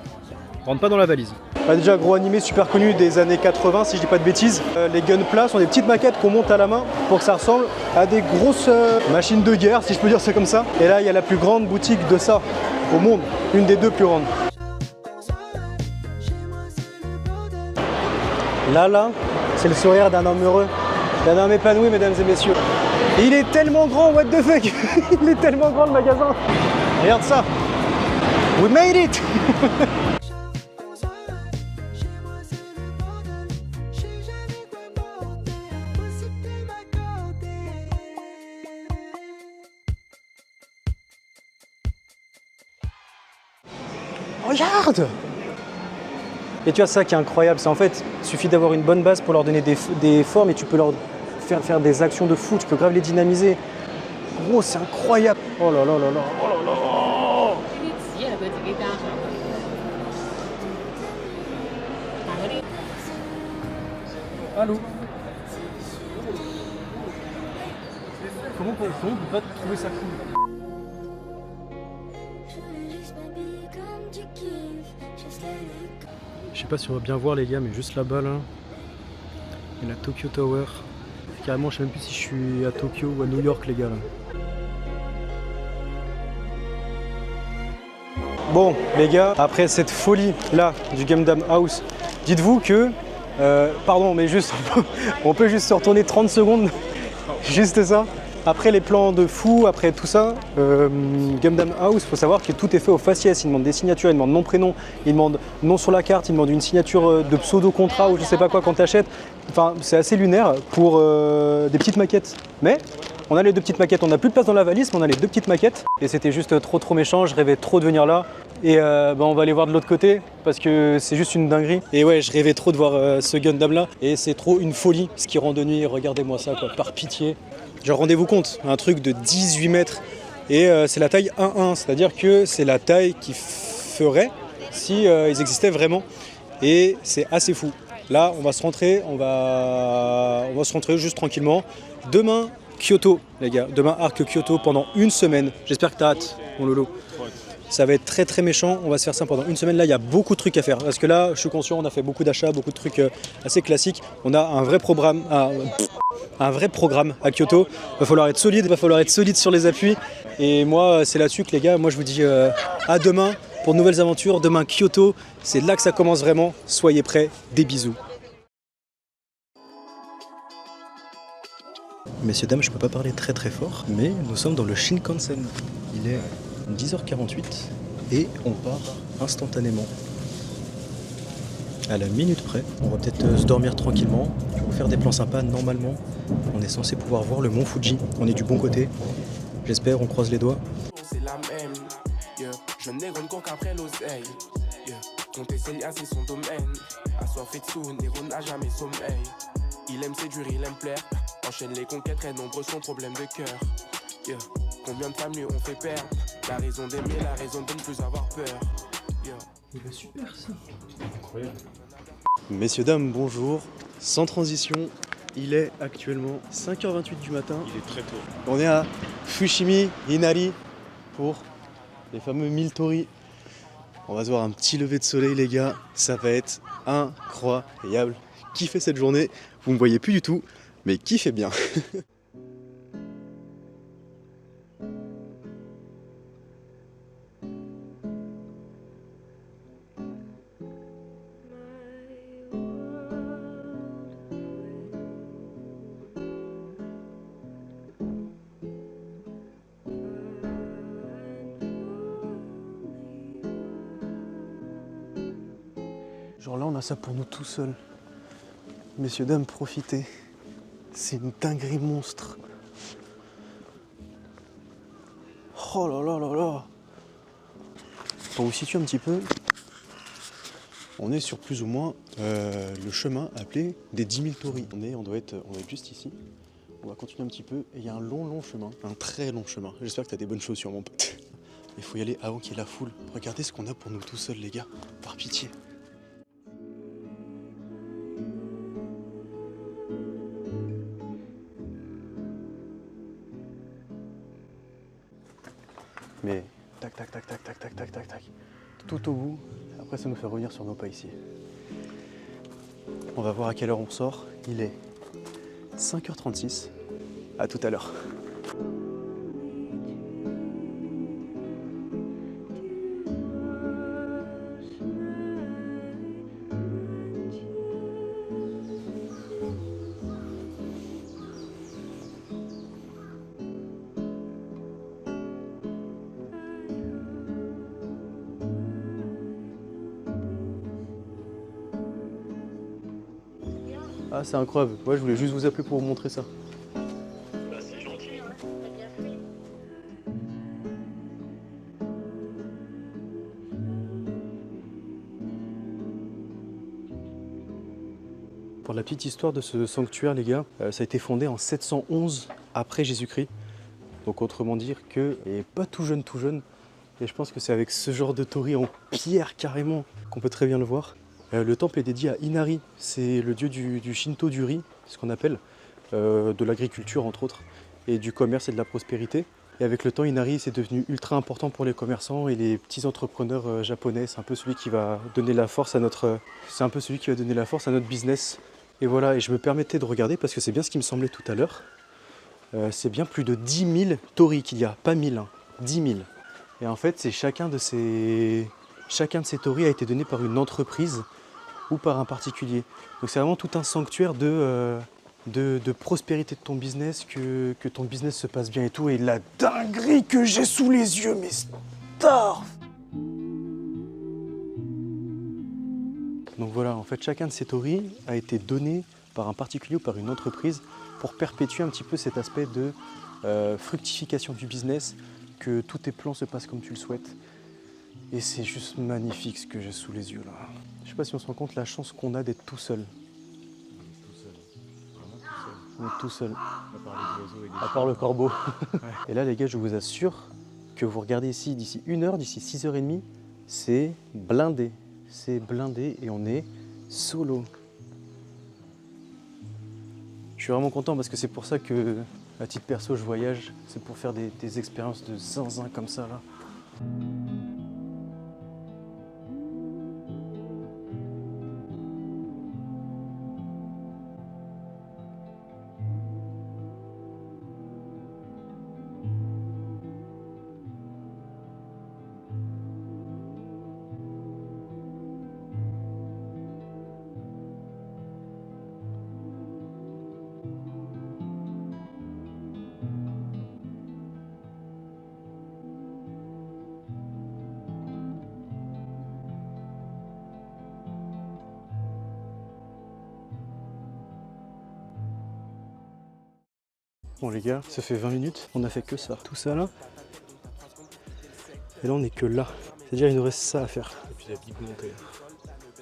Rentre pas dans la valise. Déjà gros animé super connu des années 80 si je dis pas de bêtises. Les Gunpla sont des petites maquettes qu'on monte à la main pour que ça ressemble à des grosses machines de guerre si je peux dire ça comme ça. Et là il y a la plus grande boutique de ça au monde, une des deux plus grandes. Là, c'est le sourire d'un homme heureux, d'un homme épanoui mesdames et messieurs. Et il est tellement grand, what the fuck. Il est tellement grand le magasin. Regarde ça. We made it. Regarde! Et tu vois ça qui est incroyable, c'est en fait, il suffit d'avoir une bonne base pour leur donner des formes et tu peux leur faire des actions de foot, tu peux grave les dynamiser. Gros, c'est incroyable! Oh là là là là, oh là là! Allô? Comment on peut pas trouver ça cool? Je sais pas si on va bien voir les gars, mais juste là-bas là, il y a la Tokyo Tower. Carrément, je sais même plus si je suis à Tokyo ou à New York les gars là. Bon les gars, après cette folie là du Gundam House, dites-vous que, pardon mais juste, on peut juste se retourner 30 secondes, juste ça. Après les plans de fou, après tout ça, Gundam House, il faut savoir que tout est fait au faciès. Il demande des signatures, il demande nom, prénom, il demande nom sur la carte, il demande une signature de pseudo-contrat ou je sais pas quoi quand tu achètes. Enfin, c'est assez lunaire pour des petites maquettes. Mais on a les deux petites maquettes, on n'a plus de place dans la valise, mais on a les deux petites maquettes. Et c'était juste trop méchant, je rêvais trop de venir là. Et on va aller voir de l'autre côté parce que c'est juste une dinguerie. Et ouais, je rêvais trop de voir ce Gundam là. Et c'est trop une folie ce qui rend de nuit. Regardez-moi ça quoi, par pitié. Genre rendez-vous compte, un truc de 18 mètres et c'est la taille 1-1, c'est-à-dire que c'est la taille qu'il ferait si ils existaient vraiment et c'est assez fou. Là on va se rentrer, on va se rentrer juste tranquillement. Demain Kyoto les gars, demain Arc Kyoto pendant une semaine, j'espère que t'as hâte mon lolo. Ça va être très méchant, on va se faire ça pendant une semaine. Là il y a beaucoup de trucs à faire parce que là je suis conscient, on a fait beaucoup d'achats, beaucoup de trucs assez classiques. On a un vrai programme, un vrai programme à Kyoto. Il va falloir être solide sur les appuis. Et moi, c'est là-dessus que les gars, moi je vous dis à demain pour de nouvelles aventures. Demain Kyoto, c'est là que ça commence vraiment. Soyez prêts, des bisous. Messieurs, dames, je peux pas parler très très fort, mais nous sommes dans le Shinkansen. Il est 10h48 et on part instantanément. À la minute près, on va peut-être se dormir tranquillement. Je vais vous faire des plans sympas. Normalement, on est censé pouvoir voir le mont Fuji. On est du bon côté. J'espère, on croise les doigts. C'est la même, yeah. Je néronne qu'après l'oseille, yeah. Compter ses liens, c'est son domaine. Assoiffé de sous, Néron n'a jamais sommeil. Il aime séduire, il aime plaire. Enchaîne les conquêtes, très nombreux sont problèmes de cœur, yeah. Combien de femmes lui ont fait perdre la raison d'aimer, la raison de ne plus avoir peur, yeah. Il va super ça. Incroyable. Messieurs, dames, bonjour. Sans transition, il est actuellement 5h28 du matin. Il est très tôt. On est à Fushimi Inari pour les fameux 1000 torii. On va se voir un petit lever de soleil, les gars. Ça va être incroyable. Kiffez cette journée. Vous me voyez plus du tout, mais kiffez bien. Genre là, on a ça pour nous tout seuls. Messieurs, dames, profitez. C'est une dinguerie monstre. Oh là là là là. Pour vous situer un petit peu, on est sur plus ou moins le chemin appelé des 10 000 torii. On doit être juste ici. On va continuer un petit peu et il y a un long chemin, un très long chemin. J'espère que tu as des bonnes chaussures, mon pote. Il faut y aller avant qu'il y ait la foule. Regardez ce qu'on a pour nous tout seuls, les gars. Par pitié. Mais tac, tac, tac, tac, tac, tac, tac, tac, tac. Tout au bout. Après, ça nous fait revenir sur nos pas ici. On va voir à quelle heure on sort. Il est 5h36. À tout à l'heure. Ah, c'est incroyable. Ouais, je voulais juste vous appeler pour vous montrer ça. Bah, c'est gentil, hein. T'as bien fait. Pour la petite histoire de ce sanctuaire, les gars, ça a été fondé en 711 après Jésus-Christ. Donc autrement dire qu'il n'est pas tout jeune. Et je pense que c'est avec ce genre de torii en pierre carrément qu'on peut très bien le voir. Le temple est dédié à Inari, c'est le dieu du Shinto du riz, ce qu'on appelle, de l'agriculture entre autres, et du commerce et de la prospérité. Et avec le temps, Inari c'est devenu ultra important pour les commerçants et les petits entrepreneurs japonais. C'est un peu celui qui va donner la force à notre, business. Et voilà, et je me permettais de regarder parce que c'est bien ce qui me semblait tout à l'heure. C'est bien plus de 10 000 torii qu'il y a, pas 1000, hein, 10 000. Et en fait, c'est chacun de ces torii a été donné par une entreprise ou par un particulier. Donc c'est vraiment tout un sanctuaire de prospérité de ton business, que ton business se passe bien et tout. Et la dinguerie que j'ai sous les yeux, mais star. Donc voilà, en fait, chacun de ces torii a été donné par un particulier ou par une entreprise pour perpétuer un petit peu cet aspect de fructification du business, que tous tes plans se passent comme tu le souhaites. Et c'est juste magnifique ce que j'ai sous les yeux là. Je sais pas si on se rend compte la chance qu'on a d'être tout seul. On est tout seul. À part le corbeau. Et là les gars, je vous assure que vous regardez ici, d'ici 1 heure, d'ici 6h30, c'est blindé. C'est blindé et on est solo. Je suis vraiment content parce que c'est pour ça que, à titre perso, je voyage. C'est pour faire des expériences de zinzin comme ça là. Bon les gars, ça fait 20 minutes, on a fait que ça. Tout ça là. Et là on est que là. C'est-à-dire il nous reste ça à faire. Et puis la petite montée.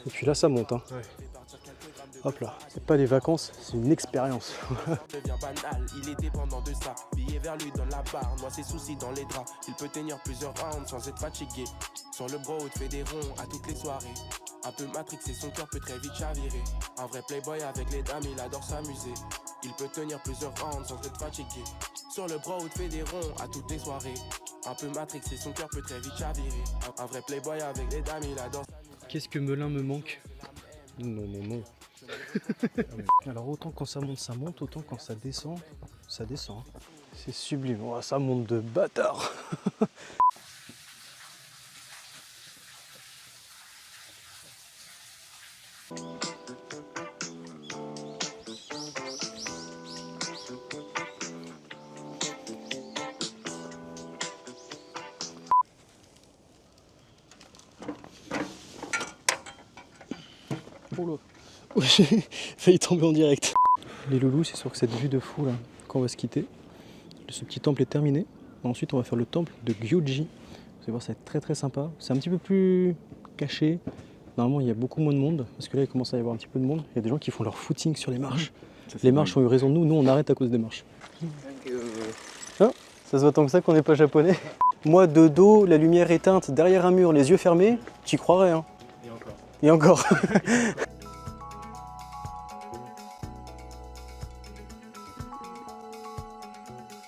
Et puis là ça monte hein. Ouais. Hop là. C'est pas des vacances, c'est une expérience. devient banal, il est dépendant de ça. Billet vers lui dans la barre, noie ses soucis dans les draps. Il peut tenir plusieurs rounds sans être fatigué. Sur le bro, fait des ronds à toutes les soirées. Un peu matrixé, son cœur peut très vite chavirer. Un vrai playboy avec les dames, il adore s'amuser. Il peut tenir plusieurs rounds sans être fatigué. Sur le bro, fait des ronds à toutes les soirées. Un peu matrixé, son cœur peut très vite chavirer. Un vrai playboy avec les dames, il adore s'amuser. Qu'est-ce que Melun me manque? Non, non, non. Alors autant quand ça monte, autant quand ça descend. C'est sublime. Oh, ça monte de bâtard. Oh là. J'ai failli tomber en direct. Les loulous, c'est sûr que cette vue de fou là, quand on va se quitter, ce petit temple est terminé. Ensuite, on va faire le temple de Gyoji. Vous allez voir, ça va être très très sympa. C'est un petit peu plus caché. Normalement, il y a beaucoup moins de monde parce que là, il commence à y avoir un petit peu de monde. Il y a des gens qui font leur footing sur les marches. Les marches ont eu raison de nous. Nous, on arrête à cause des marches. Ah, ça se voit tant que ça qu'on n'est pas japonais. Moi, de dos, la lumière éteinte, derrière un mur, les yeux fermés, t'y croirais. Hein. Et encore.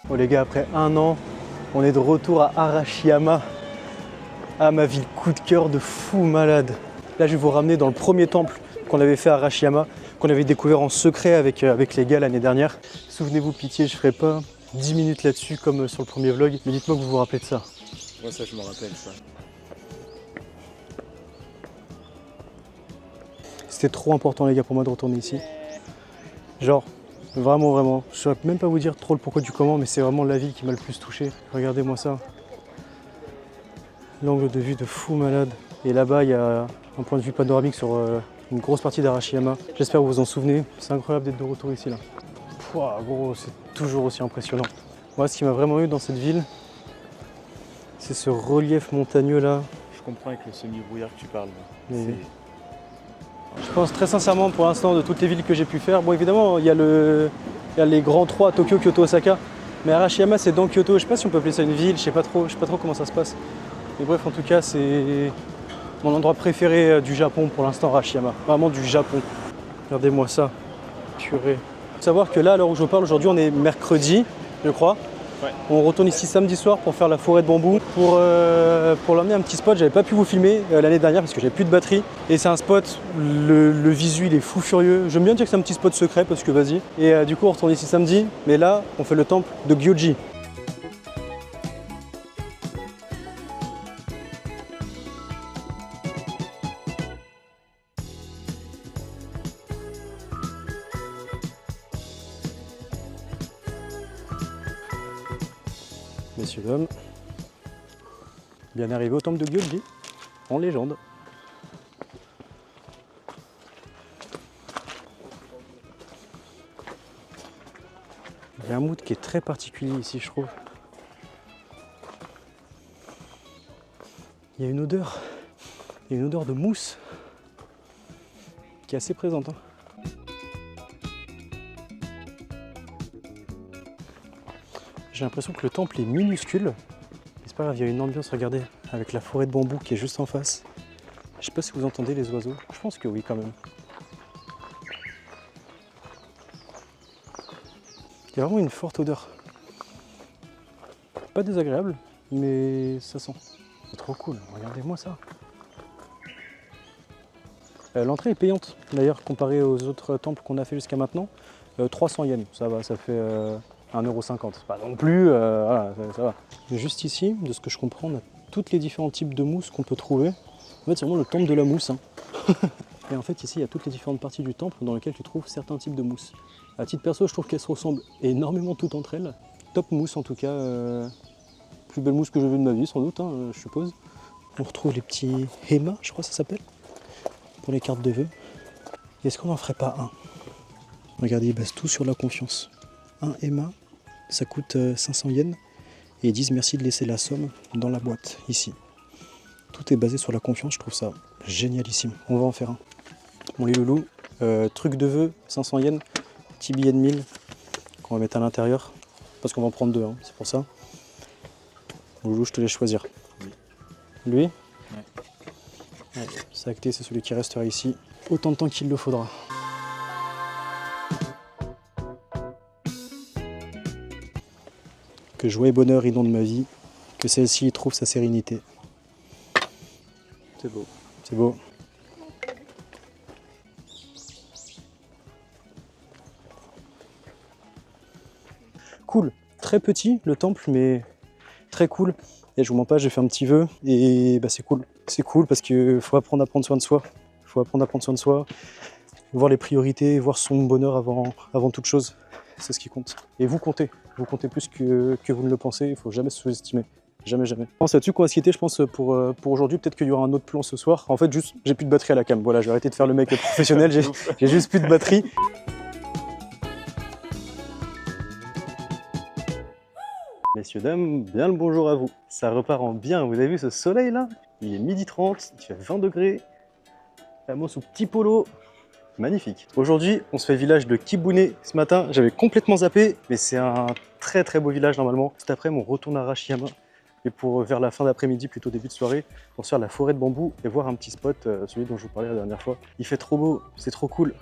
Bon les gars, après un an, on est de retour à Arashiyama. Ah, ma ville coup de cœur de fou malade. Là, je vais vous ramener dans le premier temple qu'on avait fait à Arashiyama, qu'on avait découvert en secret avec les gars l'année dernière. Souvenez-vous, pitié, je ferai pas 10 minutes là-dessus comme sur le premier vlog, mais dites-moi que vous vous rappelez de ça. Moi ça je me rappelle ça. C'était trop important les gars pour moi de retourner ici. Genre, vraiment, vraiment. Je saurais même pas vous dire trop le pourquoi du comment, mais c'est vraiment la ville qui m'a le plus touché. Regardez-moi ça. L'angle de vue de fou malade. Et là-bas, il y a un point de vue panoramique sur une grosse partie d'Arashiyama. J'espère que vous vous en souvenez. C'est incroyable d'être de retour ici là. Pouah, gros, c'est toujours aussi impressionnant. Moi, ce qui m'a vraiment eu dans cette ville, c'est ce relief montagneux là. Je comprends avec le semi-brouillard que tu parles. Mais... Je pense très sincèrement pour l'instant de toutes les villes que j'ai pu faire. Bon évidemment il y a les grands trois, Tokyo, Kyoto, Osaka. Mais Arashiyama c'est dans Kyoto. Je sais pas si on peut appeler ça une ville, je sais pas trop comment ça se passe. Mais bref en tout cas c'est mon endroit préféré du Japon pour l'instant, Arashiyama. Vraiment du Japon. Regardez-moi ça. Purée. Faut savoir que là à l'heure où je parle aujourd'hui on est mercredi je crois. Ouais. On retourne ici samedi soir pour faire la forêt de bambou. Pour l'emmener à un petit spot, j'avais pas pu vous filmer l'année dernière parce que j'avais plus de batterie. Et c'est un spot, le visu il est fou furieux. J'aime bien dire que c'est un petit spot secret parce que vas-y. Et du coup on retourne ici samedi, mais là on fait le temple de Gyoji. Messieurs, dames, bien arrivé au temple de Gyoji, en légende. Il y a un mood qui est très particulier ici, je trouve. Il y a une odeur de mousse qui est assez présente. Hein. J'ai l'impression que le temple est minuscule. Mais c'est pas grave, il y a une ambiance, regardez, avec la forêt de bambou qui est juste en face. Je sais pas si vous entendez les oiseaux. Je pense que oui quand même. Il y a vraiment une forte odeur. Pas désagréable, mais ça sent. C'est trop cool, regardez-moi ça. L'entrée est payante, d'ailleurs, comparée aux autres temples qu'on a fait jusqu'à maintenant. 300 yens, ça va, ça fait 1,50 €. Pas non plus, voilà, ça va. Mais juste ici, de ce que je comprends, on a tous les différents types de mousse qu'on peut trouver. En fait, c'est vraiment le temple de la mousse. Hein. Et en fait, ici, il y a toutes les différentes parties du temple dans lesquelles tu trouves certains types de mousse. À titre perso, je trouve qu'elles se ressemblent énormément toutes entre elles. Top mousse en tout cas. Plus belle mousse que j'ai vue de ma vie, sans doute, hein, je suppose. On retrouve les petits Hema, je crois que ça s'appelle, pour les cartes de vœux. Est-ce qu'on n'en ferait pas un? Regardez, ils basent tout sur la confiance. Un Hema Ça coûte 500 yens. Et ils disent merci de laisser la somme dans la boîte, ici. Tout est basé sur la confiance, je trouve ça génialissime. On va en faire un. Bon les loulous, truc de vœux, 500 yens, petit billet de 1000 qu'on va mettre à l'intérieur. Parce qu'on va en prendre deux, hein, c'est pour ça. Bon, loulou, je te laisse choisir. Oui. Lui ? Ouais. Ouais, c'est acté, c'est celui qui restera ici autant de temps qu'il le faudra. Que joie et bonheur inondent ma vie, que celle-ci trouve sa sérénité. C'est beau. C'est beau. Cool, très petit le temple, mais très cool. Et je vous mens pas, j'ai fait un petit vœu et bah, c'est cool. C'est cool parce qu'il faut apprendre à prendre soin de soi. Il faut apprendre à prendre soin de soi, voir les priorités, voir son bonheur avant toute chose. C'est ce qui compte. Et vous comptez plus que vous ne le pensez, il ne faut jamais se sous-estimer. Jamais, jamais. C'est là-dessus qu'on va se quitter, je pense, pour aujourd'hui. Peut-être qu'il y aura un autre plan ce soir. En fait, juste, j'ai plus de batterie à la cam. Voilà, je vais arrêter de faire le mec professionnel, j'ai juste plus de batterie. Messieurs, dames, bien le bonjour à vous. Ça repart en bien, vous avez vu ce soleil là? Il est 12h30, il fait 20 degrés. Vraiment sous petit polo. Magnifique. Aujourd'hui, on se fait village de Kibune. Ce matin, j'avais complètement zappé, mais c'est un très très beau village normalement. Cet après-midi, on retourne à Arashiyama. Et pour vers la fin d'après-midi, plutôt début de soirée, pour se faire la forêt de bambou et voir un petit spot, celui dont je vous parlais la dernière fois. Il fait trop beau, c'est trop cool.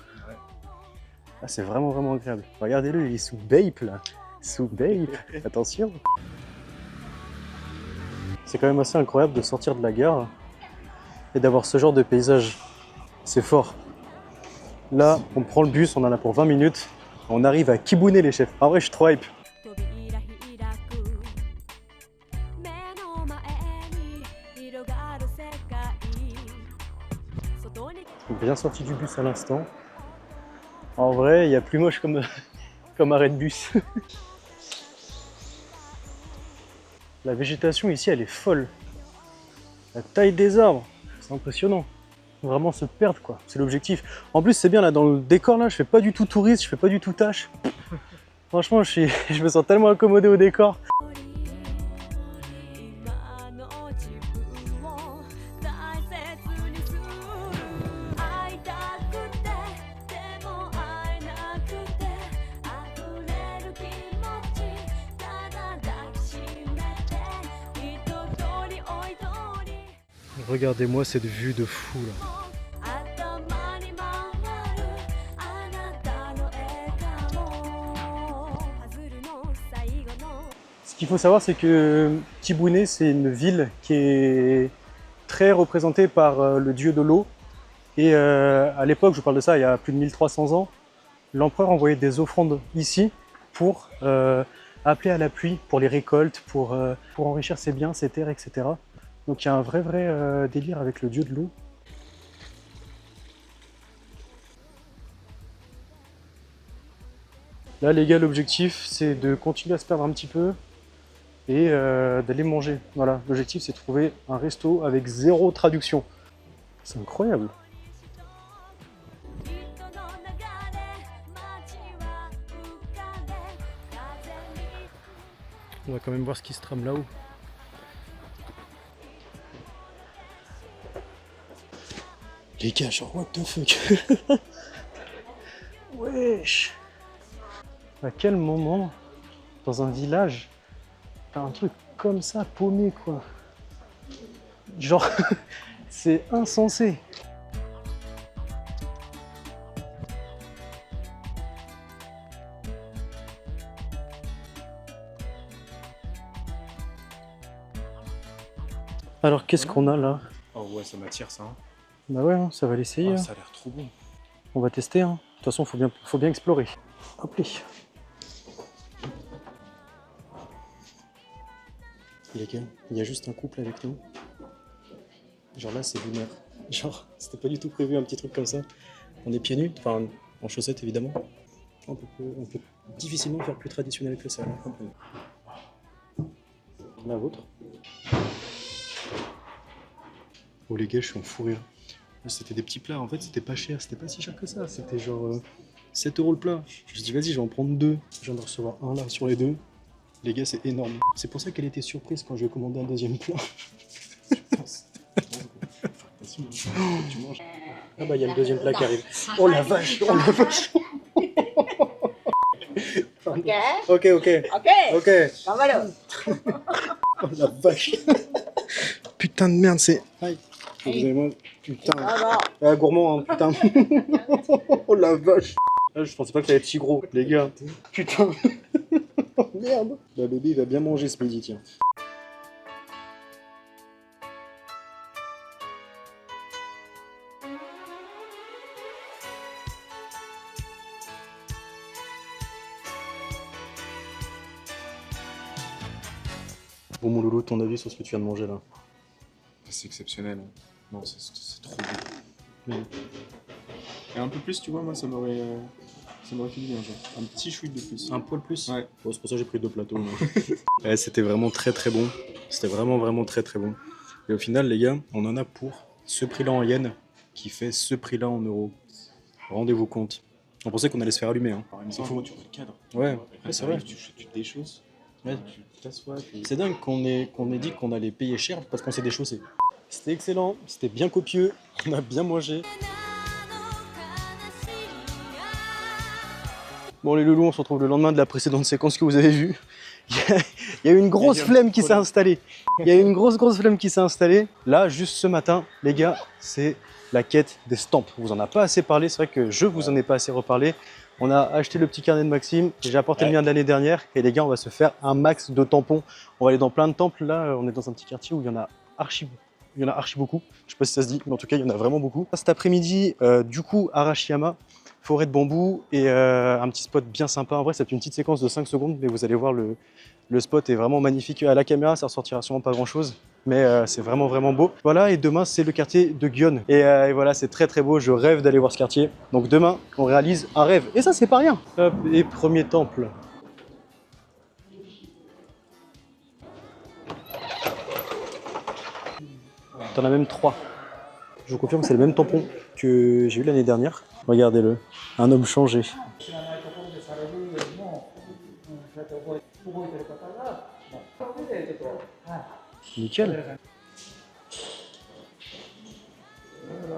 Ah, c'est vraiment vraiment agréable. Regardez-le, il est sous Bape là. Sous Bape, attention. C'est quand même assez incroyable de sortir de la gare et d'avoir ce genre de paysage. C'est fort. Là, on prend le bus, on en a pour 20 minutes. On arrive à Kibune les chefs. En vrai, je suis trop hype. Bien sorti du bus à l'instant. En vrai, il y a plus moche comme arrêt de bus. La végétation ici, elle est folle. La taille des arbres, c'est impressionnant. Vraiment se perdre quoi, c'est l'objectif. En plus c'est bien là dans le décor là, je fais pas du tout touriste, je fais pas du tout tâche. Franchement je me sens tellement accommodé au décor. Regardez-moi cette vue de fou là. Ce qu'il faut savoir, c'est que Kibune, c'est une ville qui est très représentée par le dieu de l'eau. Et à l'époque, je vous parle de ça il y a plus de 1300 ans, l'empereur envoyait des offrandes ici pour appeler à la pluie, pour les récoltes, pour enrichir ses biens, ses terres, etc. Donc il y a un vrai délire avec le dieu de l'eau. Là les gars, l'objectif c'est de continuer à se perdre un petit peu et d'aller manger. Voilà, l'objectif c'est de trouver un resto avec 0 traduction. C'est incroyable. On va quand même voir ce qui se trame là-haut. Les gars, genre what the fuck. Wesh. À quel moment, dans un village, t'as un truc comme ça paumé quoi. Genre, c'est insensé. Alors qu'est-ce qu'on a là? Oh ouais, ça m'attire ça. Hein. Bah ouais, hein, ça va l'essayer. Ah, hein. ça a l'air trop bon. On va tester. Hein. De toute façon, faut bien explorer. Hop là. Les gars, il y a juste un couple avec nous. Genre là, c'est lunaire. Genre, c'était pas du tout prévu un petit truc comme ça. On est pieds nus, enfin en chaussettes évidemment. On peut difficilement faire plus traditionnel que ça. Là. La vôtre. Oh les gars, je suis en fou rire. C'était des petits plats, en fait c'était pas cher, c'était pas si cher que ça, c'était genre 7 € le plat. Je dis vas-y, je vais en prendre 2. Je viens de recevoir un là sur les 2. Les gars, c'est énorme. C'est pour ça qu'elle était surprise quand je lui ai commandé un deuxième plat. Tu manges. Ah bah il y a le deuxième plat qui arrive. Oh la vache, oh la vache. Ok. Ok, ok, Ok. ok. Vámonos. Oh la vache. Putain de merde, c'est... Aïe. Excusez-moi, putain. Ah, gourmand, hein, putain. Oh la vache. Ah, je pensais pas que ça allait être si gros, les gars. Putain. Oh merde. Bah bébé, il va bien manger ce midi, tiens. Bon mon loulou, ton avis sur ce que tu viens de manger là? C'est exceptionnel. Hein. Non, c'est trop bon. Mm. Et un peu plus, tu vois, moi, ça m'aurait fait du bien, genre. Un petit chouït de plus. Un poil plus? Ouais. Bon, c'est pour ça que j'ai pris 2 plateaux. Ouais, c'était vraiment très très bon. C'était vraiment très très bon. Et au final, les gars, on en a pour ce prix-là en yens qui fait ce prix-là en euros. Rendez-vous compte. On pensait qu'on allait se faire allumer. Hein. Il faut, tu vois le cadre. Ouais, Après, c'est vrai. Tu te déchausses. Ouais. Tu t'assois. C'est dingue qu'on ait dit qu'on allait payer cher parce qu'on s'est déchaussé. C'était excellent, c'était bien copieux, on a bien mangé. Bon les loulous, on se retrouve le lendemain de la précédente séquence que vous avez vue. Il y a eu une grosse flemme qui s'est installée. Il y a eu une grosse flemme qui s'est installée. Là, juste ce matin, les gars, c'est la quête des stamps. On vous en a pas assez parlé, c'est vrai que je vous en ai pas assez reparlé. On a acheté le petit carnet de Maxime, j'ai apporté le mien de l'année dernière. Et les gars, on va se faire un max de tampons. On va aller dans plein de temples. Là, on est dans un petit quartier où il y en a archi beaucoup. Je sais pas si ça se dit, mais en tout cas, il y en a vraiment beaucoup. Cet après-midi, du coup, Arashiyama, forêt de bambou et un petit spot bien sympa. En vrai, c'est une petite séquence de 5 secondes, mais vous allez voir, le spot est vraiment magnifique. À la caméra, ça ressortira sûrement pas grand-chose, mais c'est vraiment beau. Voilà, et demain, c'est le quartier de Gion. Et voilà, c'est très beau. Je rêve d'aller voir ce quartier. Donc demain, on réalise un rêve. Et ça, c'est pas rien. Hop, et premier temple. T'en as même 3. Je vous confirme que c'est le même tampon que j'ai eu l'année dernière. Regardez-le, un homme changé. Nickel.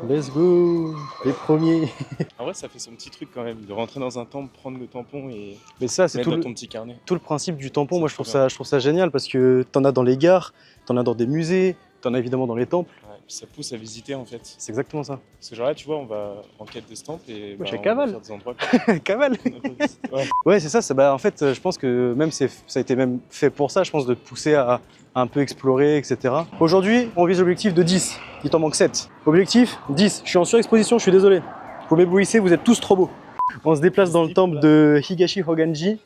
Let's go, les premiers. En vrai, ça fait son petit truc quand même, de rentrer dans un temple, prendre le tampon et Mais ça, c'est mettre tout dans ton petit carnet. tout le principe du tampon. C'est Moi, trop je trouve ça génial parce que t'en as dans les gares, t'en as dans des musées, t'en as évidemment dans les temples. Ouais, puis ça pousse à visiter en fait. C'est exactement ça. Parce que genre là, tu vois, on va en quête de stamps et Moi, je fais on cavale. va faire des endroits quoi. Cavale. Ouais. Ouais, c'est ça. Bah, en fait, je pense que même ça a été même fait pour ça, je pense, de te pousser à un peu explorer, etc. Aujourd'hui, on vise l'objectif de 10. Il t'en manque 7. Objectif 10. Je suis en surexposition, je suis désolé. Vous m'éblouissez, vous êtes tous trop beaux. On se déplace dans le temple de Higashi Hoganji.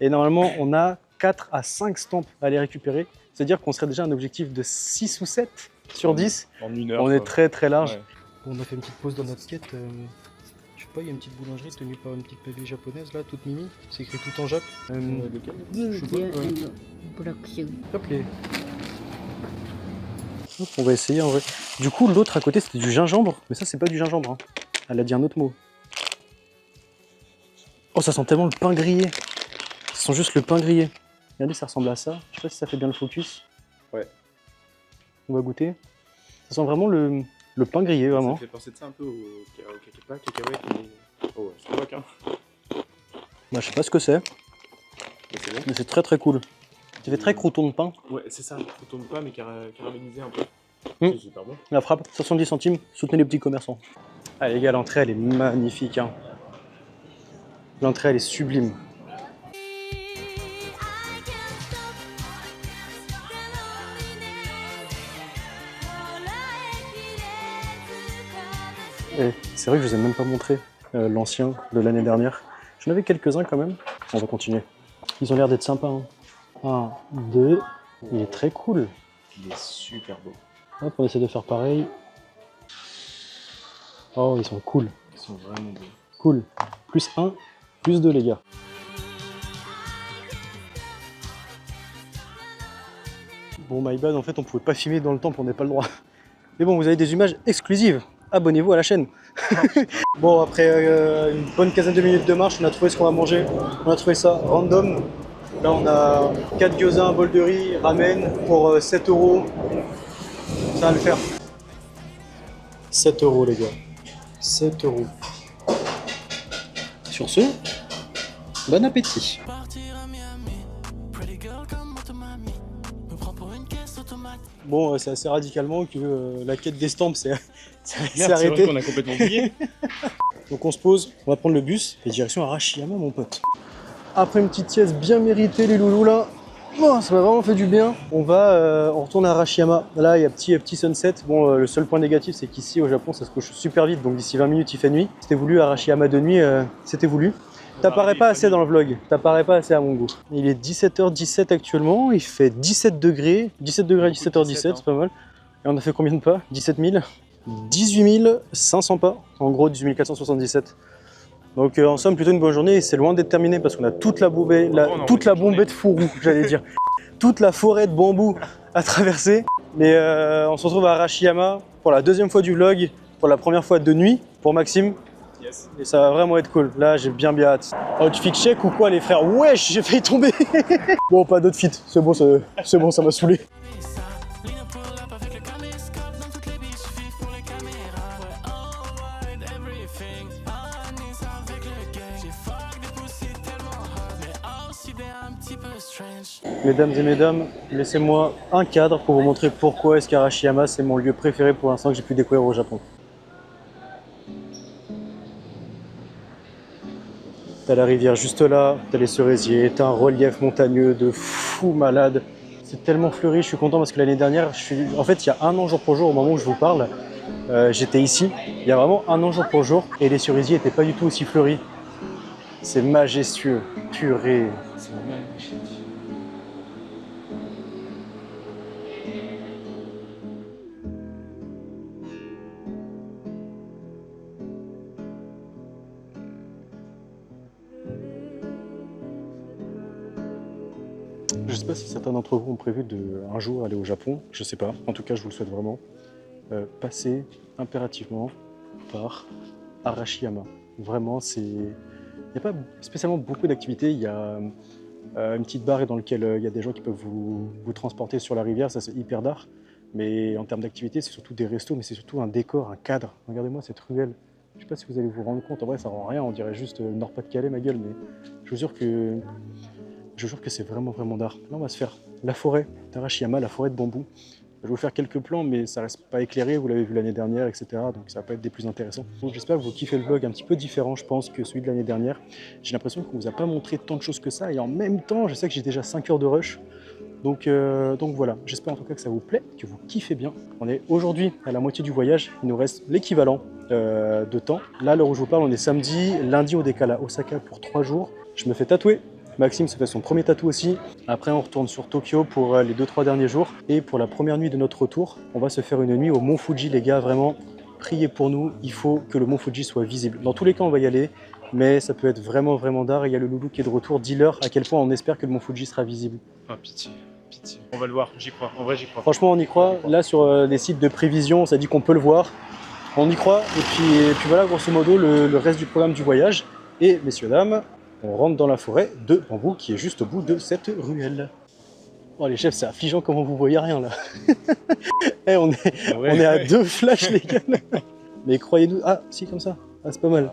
Et normalement, on a 4 à 5 stamps à aller récupérer. C'est-à-dire qu'on serait déjà un objectif de 6 ou 7 sur 10. En 1 heure. On est quoi. très large. Ouais. On a fait une petite pause dans notre quête. Je sais pas, il y a une petite boulangerie tenue par une petite bébé japonaise là, toute mimi. C'est écrit tout en jap. Je sais pas, Hop, Hop, on va essayer en vrai. Du coup, l'autre à côté c'était du gingembre, mais ça c'est pas du gingembre. Hein. Elle a dit un autre mot. Oh, ça sent tellement le pain grillé. Ça sent juste le pain grillé. Regardez, ça ressemble à ça. Je sais pas si ça fait bien le focus. Ouais. On va goûter. Ça sent vraiment le pain grillé, vraiment. Ça fait penser de ça un peu au cacahuète et... Oh, je crois qu'un. Bah, je sais pas ce que c'est, mais c'est très cool. Ça fait très crouton de pain. Ouais, c'est ça, faut tourner pas mais caramélisé un peu. C'est super bon. La frappe, 70 centimes, soutenez les petits commerçants. Ah les gars, l'entrée elle est magnifique. Hein. L'entrée elle est sublime. Et c'est vrai que je vous ai même pas montré l'ancien de l'année dernière. J'en avais quelques-uns quand même. On va continuer. Ils ont l'air d'être sympas. Hein. 1, 2. Il est très cool. Il est super beau. Hop, on essaie de faire pareil. Oh, ils sont cool. Ils sont vraiment beaux. Cool. Plus 1, plus 2 les gars. Bon, my bad, en fait, on pouvait pas filmer dans le temple, on n'a pas le droit. Mais bon, vous avez des images exclusives. Abonnez-vous à la chaîne. Bon, après une bonne quinzaine de minutes de marche, on a trouvé ce qu'on va manger. On a trouvé ça random. Là on a 4 gyoza, un bol de riz, ramen pour 7 €. Ça va le faire. 7 € les gars. 7 €. Sur ce, bon appétit. Bon, c'est assez radicalement que la quête d'estampes s'est Merde, arrêtée. c'est vrai qu'on a complètement oublié. Donc on se pose, on va prendre le bus et direction Arashiyama mon pote. Après une petite sieste bien méritée les loulous là, oh, ça m'a vraiment fait du bien. On retourne à Arashiyama. Là il y a petit sunset. Bon le seul point négatif c'est qu'ici au Japon ça se couche super vite, donc d'ici 20 minutes il fait nuit. C'était voulu Arashiyama de nuit, c'était voulu. T'apparais pas assez dans le vlog, t'apparais pas assez à mon goût. Il est 17h17 actuellement, il fait 17 degrés, 17 degrés à 17h17, c'est pas mal. Et on a fait combien de pas? 17 000 18 500 pas, en gros 18 477. Donc en somme plutôt une bonne journée et c'est loin d'être terminé parce qu'on a toute la bombée de fourrou, j'allais dire. Toute la forêt de bambou à traverser. Mais on se retrouve à Arashiyama pour la deuxième fois du vlog, pour la première fois de nuit pour Maxime. Yes. Et ça va vraiment être cool. Là j'ai bien hâte. Outfit check ou quoi les frères? Wesh, j'ai failli tomber. Bon pas d'outfit, c'est bon, ça m'a saoulé. Mesdames et mesdames, laissez-moi un cadre pour vous montrer pourquoi est-ce qu'Arashiyama c'est mon lieu préféré pour l'instant que j'ai pu découvrir au Japon. T'as la rivière juste là, t'as les cerisiers, t'as un relief montagneux de fou malade. C'est tellement fleuri, je suis content parce que l'année dernière, en fait il y a un an jour pour jour au moment où je vous parle, j'étais ici, il y a vraiment un an jour pour jour et les cerisiers n'étaient pas du tout aussi fleuris. C'est majestueux, purée. C'est magnifique. Je sais pas si certains d'entre vous ont prévu de un jour aller au Japon, je sais pas, en tout cas je vous le souhaite vraiment. Passez impérativement par Arashiyama. Vraiment, il n'y a pas spécialement beaucoup d'activités, il y a une petite barre dans laquelle il y a des gens qui peuvent vous transporter sur la rivière, ça c'est hyper d'art. Mais en termes d'activité, c'est surtout des restos, mais c'est surtout un décor, un cadre. Regardez-moi cette ruelle. Je sais pas si vous allez vous rendre compte, en vrai ça rend rien, on dirait juste Nord-Pas-de-Calais ma gueule, mais je vous jure que c'est vraiment d'art. Là on va se faire la forêt d'Arashiyama, la forêt de bambou. Je vais vous faire quelques plans, mais ça reste pas éclairé, vous l'avez vu l'année dernière, etc. Donc ça va pas être des plus intéressants. Donc j'espère que vous kiffez le vlog un petit peu différent, je pense, que celui de l'année dernière. J'ai l'impression qu'on vous a pas montré tant de choses que ça, et en même temps, je sais que j'ai déjà 5 heures de rush. Donc voilà, j'espère en tout cas que ça vous plaît, que vous kiffez bien. On est aujourd'hui à la moitié du voyage, il nous reste l'équivalent de temps. Là, à l'heure où je vous parle, on est samedi, lundi on décale à Osaka pour 3 jours. Je me fais tatouer. Maxime se fait son premier tatou aussi. Après, on retourne sur Tokyo pour les 2-3 derniers jours. Et pour la première nuit de notre retour, on va se faire une nuit au Mont Fuji, les gars. Vraiment, priez pour nous. Il faut que le Mont Fuji soit visible. Dans tous les cas, on va y aller. Mais ça peut être vraiment d'art. Et il y a le loulou qui est de retour. Dis-leur à quel point on espère que le Mont Fuji sera visible. Oh, pitié. On va le voir, j'y crois. En vrai, j'y crois. Franchement, on y croit. Là, sur des sites de prévision, ça dit qu'on peut le voir. On y croit. Et puis voilà, grosso modo, le reste du programme du voyage. Et messieurs, dames, on rentre dans la forêt de bambou qui est juste au bout de cette ruelle. Oh les chefs, c'est affligeant comment vous voyez rien là. Hey, on est à 2 flashs les gars. Mais croyez-nous... Ah si, comme ça. Ah, c'est pas mal.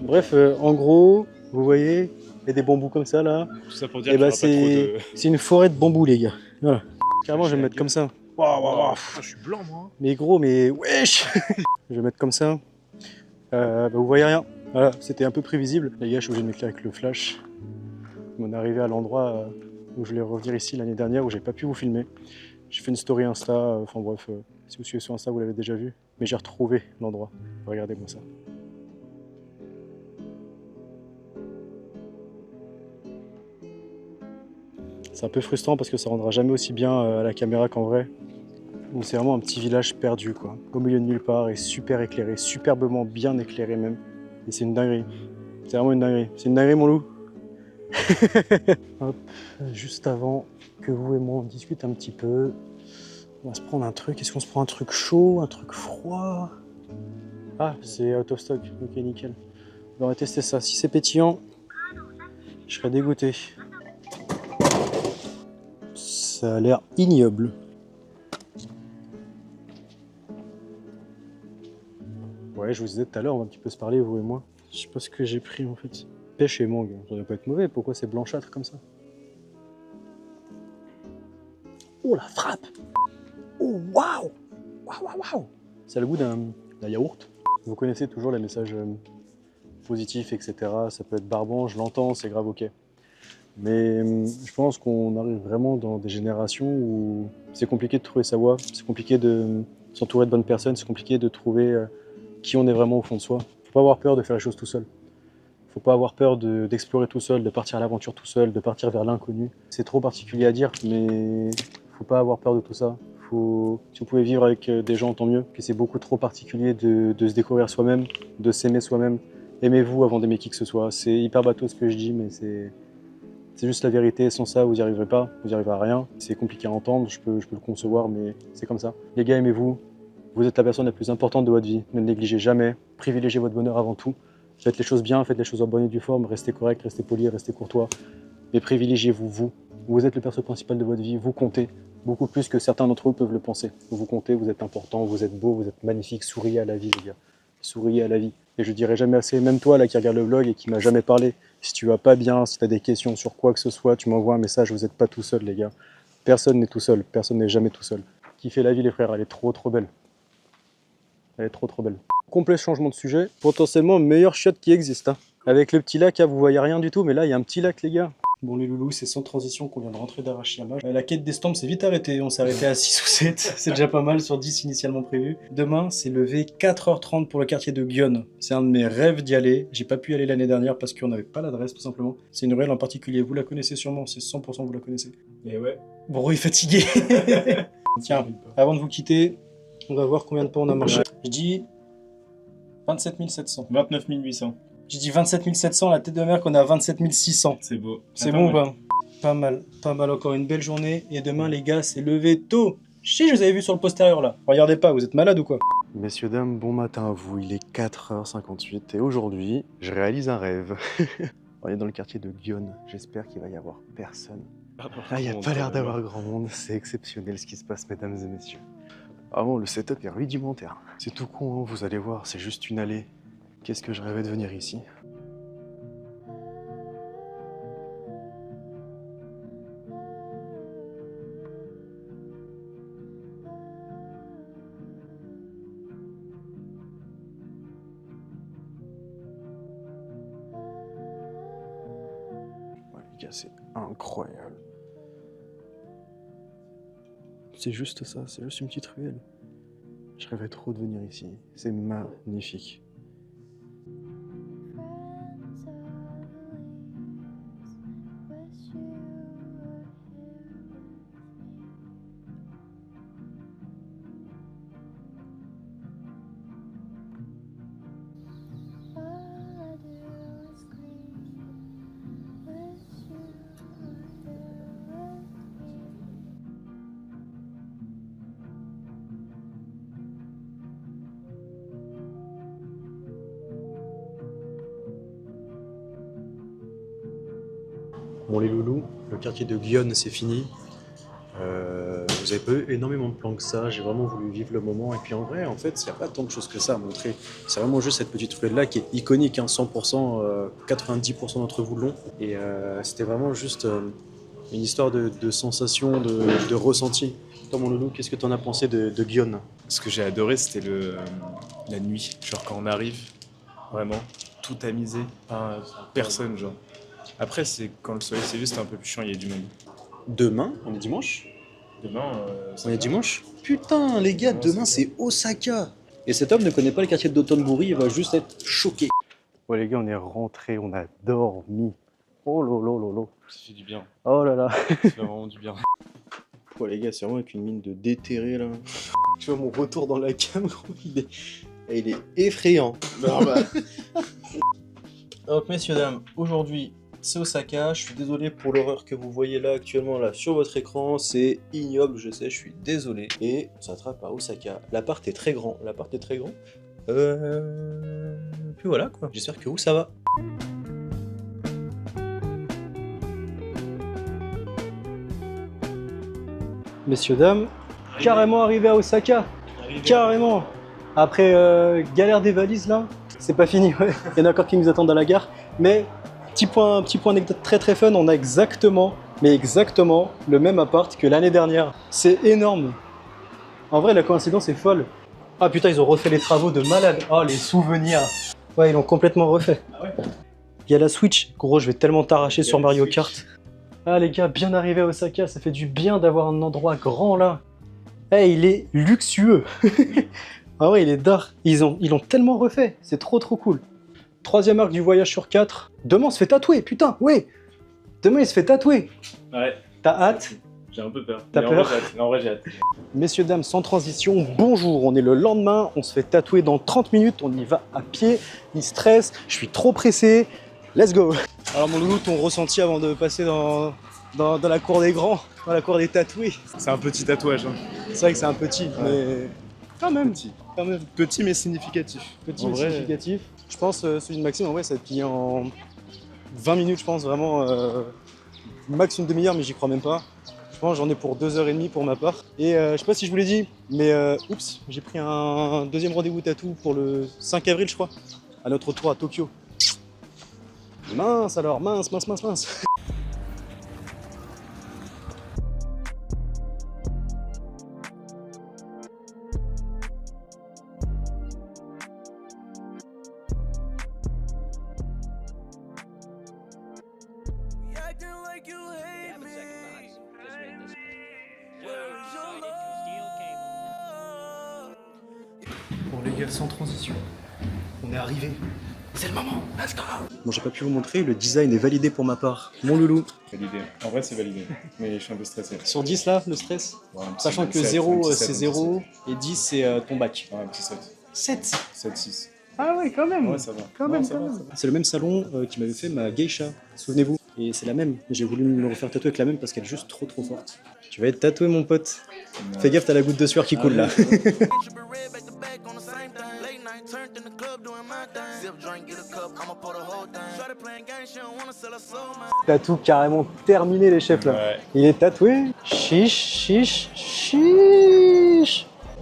Bref, en gros, vous voyez, il y a des bambous comme ça là. Tout ça pour dire que c'est une forêt de bambous les gars. Voilà. Carrément, je vais me mettre comme ça. Wow. Je suis blanc moi. Mais gros, mais wesh. Je vais mettre comme ça. Vous voyez rien. Voilà, c'était un peu prévisible. Les gars, je suis obligé de m'éclairer avec le flash. On est arrivé à l'endroit où je voulais revenir ici l'année dernière, où j'ai pas pu vous filmer. J'ai fait une story Insta, enfin bref, si vous suivez sur Insta, vous l'avez déjà vu. Mais j'ai retrouvé l'endroit. Regardez-moi ça. C'est un peu frustrant parce que ça rendra jamais aussi bien à la caméra qu'en vrai. Donc c'est vraiment un petit village perdu, quoi. Au milieu de nulle part et super éclairé, superbement bien éclairé même. Et c'est une dinguerie. C'est vraiment une dinguerie. C'est une dinguerie, mon loup. Hop, juste avant que vous et moi on discute un petit peu, on va se prendre un truc. Est-ce qu'on se prend un truc chaud, un truc froid? Ah, c'est out of stock. Ok, nickel. On va tester ça. Si c'est pétillant, je serais dégoûté. Ça a l'air ignoble. Ouais, je vous disais tout à l'heure, on va un petit peu se parler, vous et moi. Je sais pas ce que j'ai pris en fait. Pêche et mangue, ça doit pas être mauvais, pourquoi c'est blanchâtre comme ça? Oh la frappe! Oh waouh! Waouh waouh waouh! Ça a le goût d'un yaourt. Vous connaissez toujours les messages positifs, etc. Ça peut être barbant, je l'entends, c'est grave ok. Mais je pense qu'on arrive vraiment dans des générations où c'est compliqué de trouver sa voie, c'est compliqué de s'entourer de bonnes personnes, c'est compliqué de trouver qui on est vraiment au fond de soi. Faut pas avoir peur de faire les choses tout seul. Faut pas avoir peur d'explorer tout seul, de partir à l'aventure tout seul, de partir vers l'inconnu. C'est trop particulier à dire, mais faut pas avoir peur de tout ça. Si vous pouvez vivre avec des gens, tant mieux. Puis c'est beaucoup trop particulier de se découvrir soi-même, de s'aimer soi-même. Aimez-vous avant d'aimer qui que ce soit. C'est hyper bateau ce que je dis, mais c'est juste la vérité. Sans ça, vous n'y arriverez pas, vous n'y arriverez à rien. C'est compliqué à entendre, je peux le concevoir, mais c'est comme ça. Les gars, aimez-vous. Vous êtes la personne la plus importante de votre vie. Ne le négligez jamais. Privilégiez votre bonheur avant tout. Faites les choses bien, faites les choses en bonne et due forme. Restez correct, restez poli, restez courtois. Mais privilégiez-vous, vous. Vous êtes le perso principal de votre vie. Vous comptez beaucoup plus que certains d'entre vous peuvent le penser. Vous comptez, vous êtes important, vous êtes beau, vous êtes magnifique. Souriez à la vie, les gars. Souriez à la vie. Et je dirai jamais assez, même toi là qui regarde le vlog et qui m'a jamais parlé, si tu vas pas bien, si tu as des questions sur quoi que ce soit, tu m'envoies un message, vous n'êtes pas tout seul les gars. Personne n'est tout seul, personne n'est jamais tout seul. Kiffez la vie les frères, elle est trop belle. Elle est trop belle. Complet changement de sujet, potentiellement meilleur shot qui existe. Hein. Avec le petit lac, hein, vous voyez rien du tout, mais là il y a un petit lac les gars. Bon les loulous, c'est sans transition qu'on vient de rentrer d'Arashiyama. La quête d'estampes s'est vite arrêtée, on s'est arrêté à 6 ou 7, c'est déjà pas mal sur 10 initialement prévu. Demain, c'est levé 4h30 pour le quartier de Gyeon. C'est un de mes rêves d'y aller, j'ai pas pu y aller l'année dernière parce qu'on n'avait pas l'adresse tout simplement. C'est une ruelle en particulier, vous la connaissez sûrement, c'est 100% vous la connaissez. Et ouais. Bon, il est fatigué. Tiens, avant de vous quitter, on va voir combien de pas on a marché. Je dis 27 700. 29 800. J'ai dit 27 700, la tête de mer qu'on est à 27 600. C'est beau. C'est bon ou pas? Pas mal, encore une belle journée. Et demain les gars, c'est levé tôt. Chiche, je vous avez vu sur le postérieur là. Regardez pas, vous êtes malade ou quoi? Messieurs, dames, bon matin à vous. Il est 4h58 et aujourd'hui, je réalise un rêve. On est dans le quartier de Gyeon. J'espère qu'il va y avoir personne. Ah, il n'y a pas l'air d'avoir grand monde. C'est exceptionnel ce qui se passe, mesdames et messieurs. Vraiment, le setup est rudimentaire. C'est tout con, hein, vous allez voir, c'est juste une allée. Qu'est-ce que je rêvais de venir ici. Ouais, les gars, c'est incroyable. C'est juste ça, c'est juste une petite ruelle. Je rêvais trop de venir ici. C'est magnifique. Bon les loulous, le quartier de Gyeon c'est fini. Vous avez pas eu énormément de plans que ça, j'ai vraiment voulu vivre le moment. Et puis en vrai, en fait, il n'y a pas tant de choses que ça à montrer. C'est vraiment juste cette petite ruelle là qui est iconique, hein, 100%, 90% d'entre vous l'ont. Et c'était vraiment juste une histoire de sensation, de ressenti. Toi mon loulou, qu'est-ce que tu en as pensé de Gyeon? Ce que j'ai adoré, c'était la nuit. Genre quand on arrive, vraiment, tout tamisé. Enfin, personne, genre. Après, c'est quand le soleil s'est vu, c'était un peu plus chiant, il y a du monde. Demain, on est dimanche? Demain, On est dimanche? Putain les gars, demain c'est Osaka! Et cet homme ne connaît pas le quartier de Dotonbori, il va juste être choqué. Ouais les gars, on est rentrés, on a dormi. Oh lolo. ça fait du bien. Oh là là. Ça fait vraiment du bien. Oh les gars, c'est vraiment avec une mine de déterré là. Tu vois mon retour dans la cam, il est effrayant. Donc messieurs dames, aujourd'hui c'est Osaka. Je suis désolé pour l'horreur que vous voyez là actuellement là sur votre écran. C'est ignoble, je sais, je suis désolé. Et on s'attrape à Osaka. L'appart est très grand. Puis voilà quoi. J'espère que vous ça va. Messieurs, dames, carrément arrivé à Osaka. Carrément. Après galère des valises là, c'est pas fini. Ouais. Il y en a encore qui nous attendent à la gare. Mais petit point anecdote très très fun, on a exactement le même appart que l'année dernière. C'est énorme. En vrai, la coïncidence est folle. Ah putain, ils ont refait les travaux de malade. Oh, les souvenirs. Ouais, ils l'ont complètement refait. Ah ouais. Il y a la Switch. Gros, je vais tellement t'arracher sur Mario Kart. Ah les gars, bien arrivé à Osaka, ça fait du bien d'avoir un endroit grand là. Eh, il est luxueux. Ah ouais, il est d'art. Ils l'ont tellement refait, c'est trop cool. 3e arc du voyage sur 4. Demain on se fait tatouer, putain, ouais. Demain il se fait tatouer. Ouais. T'as hâte? J'ai un peu peur. T'as peur? En vrai, j'ai hâte. Messieurs, dames, sans transition, bonjour, on est le lendemain, on se fait tatouer dans 30 minutes, on y va à pied, il stresse, je suis trop pressé, let's go. Alors mon loulou, ton ressenti avant de passer dans la cour des grands, dans la cour des tatoués? C'est un petit tatouage. Hein. C'est vrai que c'est un petit, mais quand même. Petit mais significatif. Petit En mais vrai, significatif. Je pense celui de Maxime, en vrai, ça va être plié en 20 minutes, je pense, vraiment. Max une demi-heure, mais j'y crois même pas. Je pense j'en ai pour 2h30 pour ma part. Et je sais pas si je vous l'ai dit, mais oups, j'ai pris un deuxième rendez-vous tatou pour le 5 avril, je crois, à notre retour à Tokyo. Mince alors, mince. Bon les gars, sans transition, on est arrivé. C'est le moment, let's go. Bon, j'ai pas pu vous montrer, le design est validé pour ma part. Mon loulou. Validé. En vrai, c'est validé. Mais je suis un peu stressé. Sur 10 là, le stress? Ouais, Sachant que 0 c'est 0 et 10 c'est ton bac. Ouais, un petit 7. 7? 7-6. Ah ouais, quand même. Ouais, ça va. Quand Non, même, ça quand va, même. ça va. C'est le même salon qui m'avait fait ma geisha, souvenez-vous. Et c'est la même. J'ai voulu me refaire tatouer avec la même parce qu'elle est juste trop forte. Tu vas être tatoué mon pote. Fais gaffe, t'as la goutte de sueur qui coule là. Tatou carrément terminé les chefs là. Ouais. Il est tatoué. Chiche.